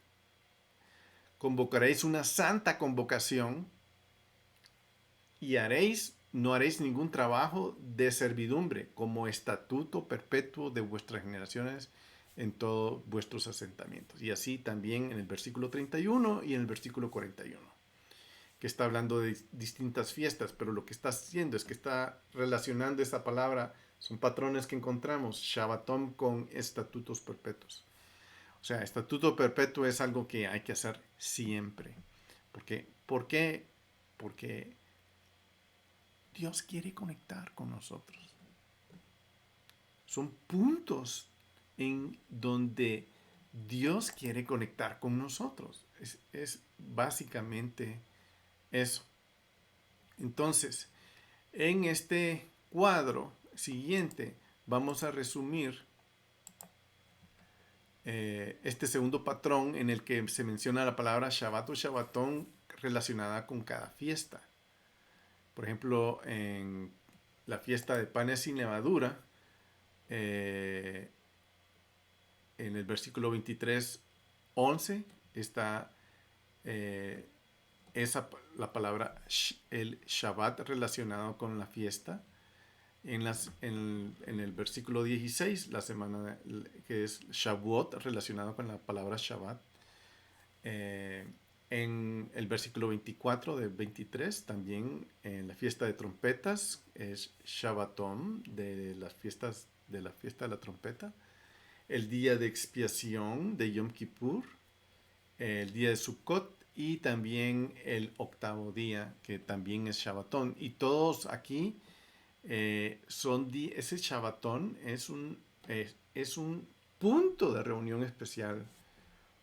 convocaréis una santa convocación y no haréis ningún trabajo de servidumbre como estatuto perpetuo de vuestras generaciones en todos vuestros asentamientos. Y así también en el versículo 31 y en el versículo 41, que está hablando de distintas fiestas, pero lo que está haciendo es que está relacionando esta palabra, son patrones que encontramos, Shabbatón con estatutos perpetuos. O sea, estatuto perpetuo es algo que hay que hacer siempre. ¿Por qué? Porque Dios quiere conectar con nosotros. Son puntos en donde Dios quiere conectar con nosotros. Es básicamente eso. Entonces, en este cuadro siguiente vamos a resumir este segundo patrón en el que se menciona la palabra Shabbat o Shabbatón relacionada con cada fiesta. Por ejemplo, en la fiesta de panes sin levadura, en el versículo 23:11 está la palabra el Shabbat relacionado con la fiesta. En el versículo 16, la semana que es Shavuot, relacionado con la palabra Shabbat. En el versículo 24 de 23, también en la fiesta de trompetas, es Shabbatón, de la fiesta de la trompeta. El día de expiación de Yom Kippur, el día de Sukkot y también el octavo día, que también es Shabbatón. Y todos aquí ese Shabbatón es un punto de reunión especial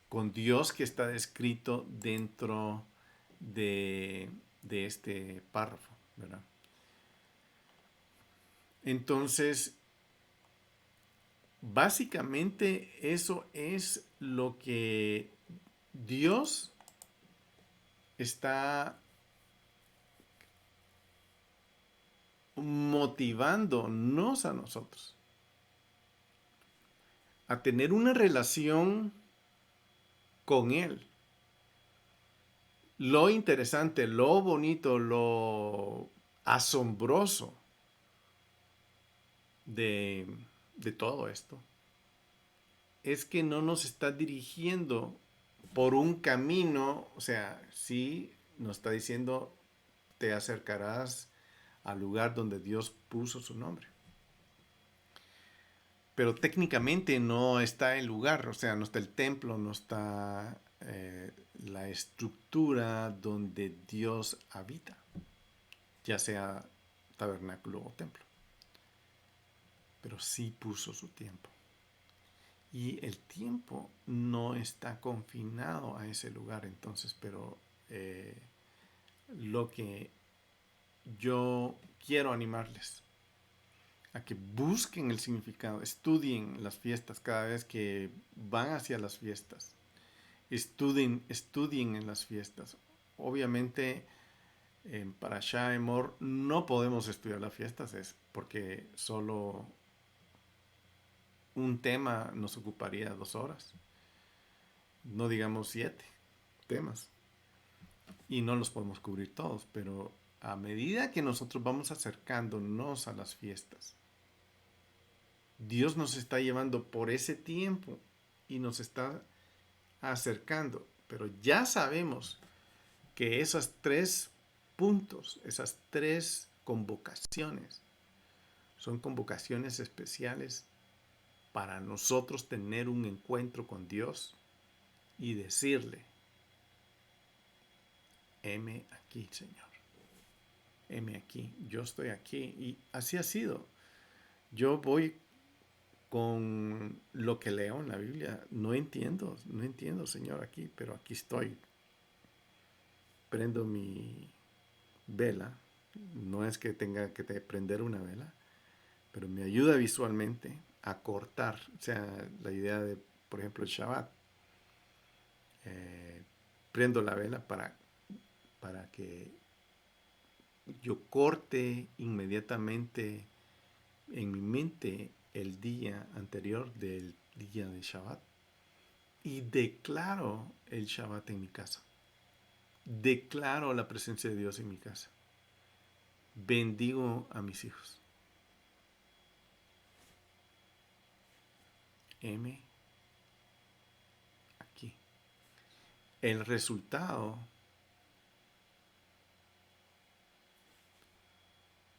con Dios que está descrito dentro de este párrafo, ¿verdad? Entonces, básicamente eso es lo que Dios está motivándonos a nosotros a tener una relación con Él. Lo interesante, lo bonito, lo asombroso de, de todo esto es que no nos está dirigiendo por un camino, o sea, sí nos está diciendo, te acercarás al lugar donde Dios puso su nombre. Pero técnicamente no está el lugar, o sea, no está el templo, no está la estructura donde Dios habita, ya sea tabernáculo o templo. Pero sí puso su tiempo. Y el tiempo no está confinado a ese lugar, entonces, pero lo que yo quiero animarles a que busquen el significado, estudien las fiestas cada vez que van hacia las fiestas, estudien en las fiestas. Obviamente en Parashá Emor no podemos estudiar las fiestas, es porque solo un tema nos ocuparía 2 horas, no digamos 7 temas, y no los podemos cubrir todos, pero a medida que nosotros vamos acercándonos a las fiestas, Dios nos está llevando por ese tiempo y nos está acercando, pero ya sabemos que esos 3 puntos, esas 3 convocaciones, son convocaciones especiales para nosotros tener un encuentro con Dios y decirle, heme aquí, Señor. Heme aquí, yo estoy aquí. Y así ha sido. Yo voy con lo que leo en la Biblia. No entiendo, Señor, aquí, pero aquí estoy. Prendo mi vela. No es que tenga que prender una vela, pero me ayuda visualmente a cortar. O sea, la idea de, por ejemplo, el Shabbat. Prendo la vela para que yo corte inmediatamente en mi mente el día anterior del día de Shabbat y declaro el Shabbat en mi casa. Declaro la presencia de Dios en mi casa. Bendigo a mis hijos. M. Aquí. El resultado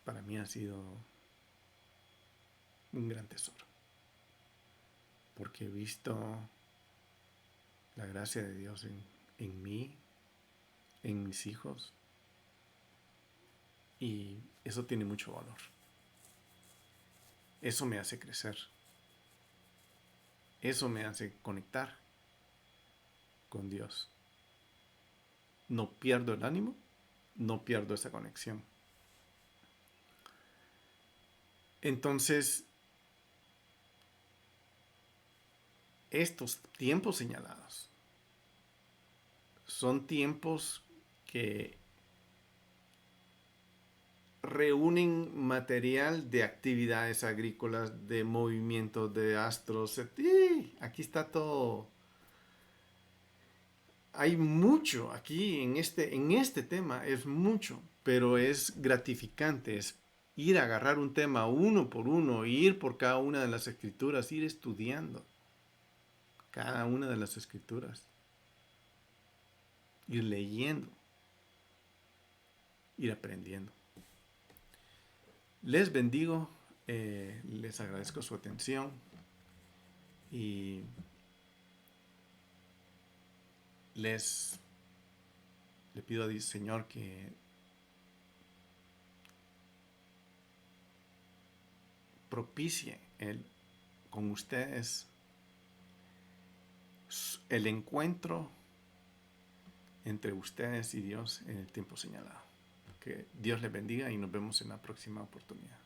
para mí ha sido un gran tesoro. Porque he visto la gracia de Dios en mí, en mis hijos. Y eso tiene mucho valor. Eso me hace crecer. Eso me hace conectar con Dios. No pierdo el ánimo, no pierdo esa conexión. Entonces, estos tiempos señalados son tiempos que reúnen material de actividades agrícolas, de movimientos de astros. Aquí está todo. Hay mucho aquí en este tema, es mucho, pero es gratificante, es ir a agarrar un tema uno por uno, ir por cada una de las escrituras, ir estudiando cada una de las escrituras, ir leyendo, ir aprendiendo. Les bendigo, les agradezco su atención y le pido a Dios, Señor, que propicie con ustedes el encuentro entre ustedes y Dios en el tiempo señalado. Que Dios les bendiga y nos vemos en la próxima oportunidad.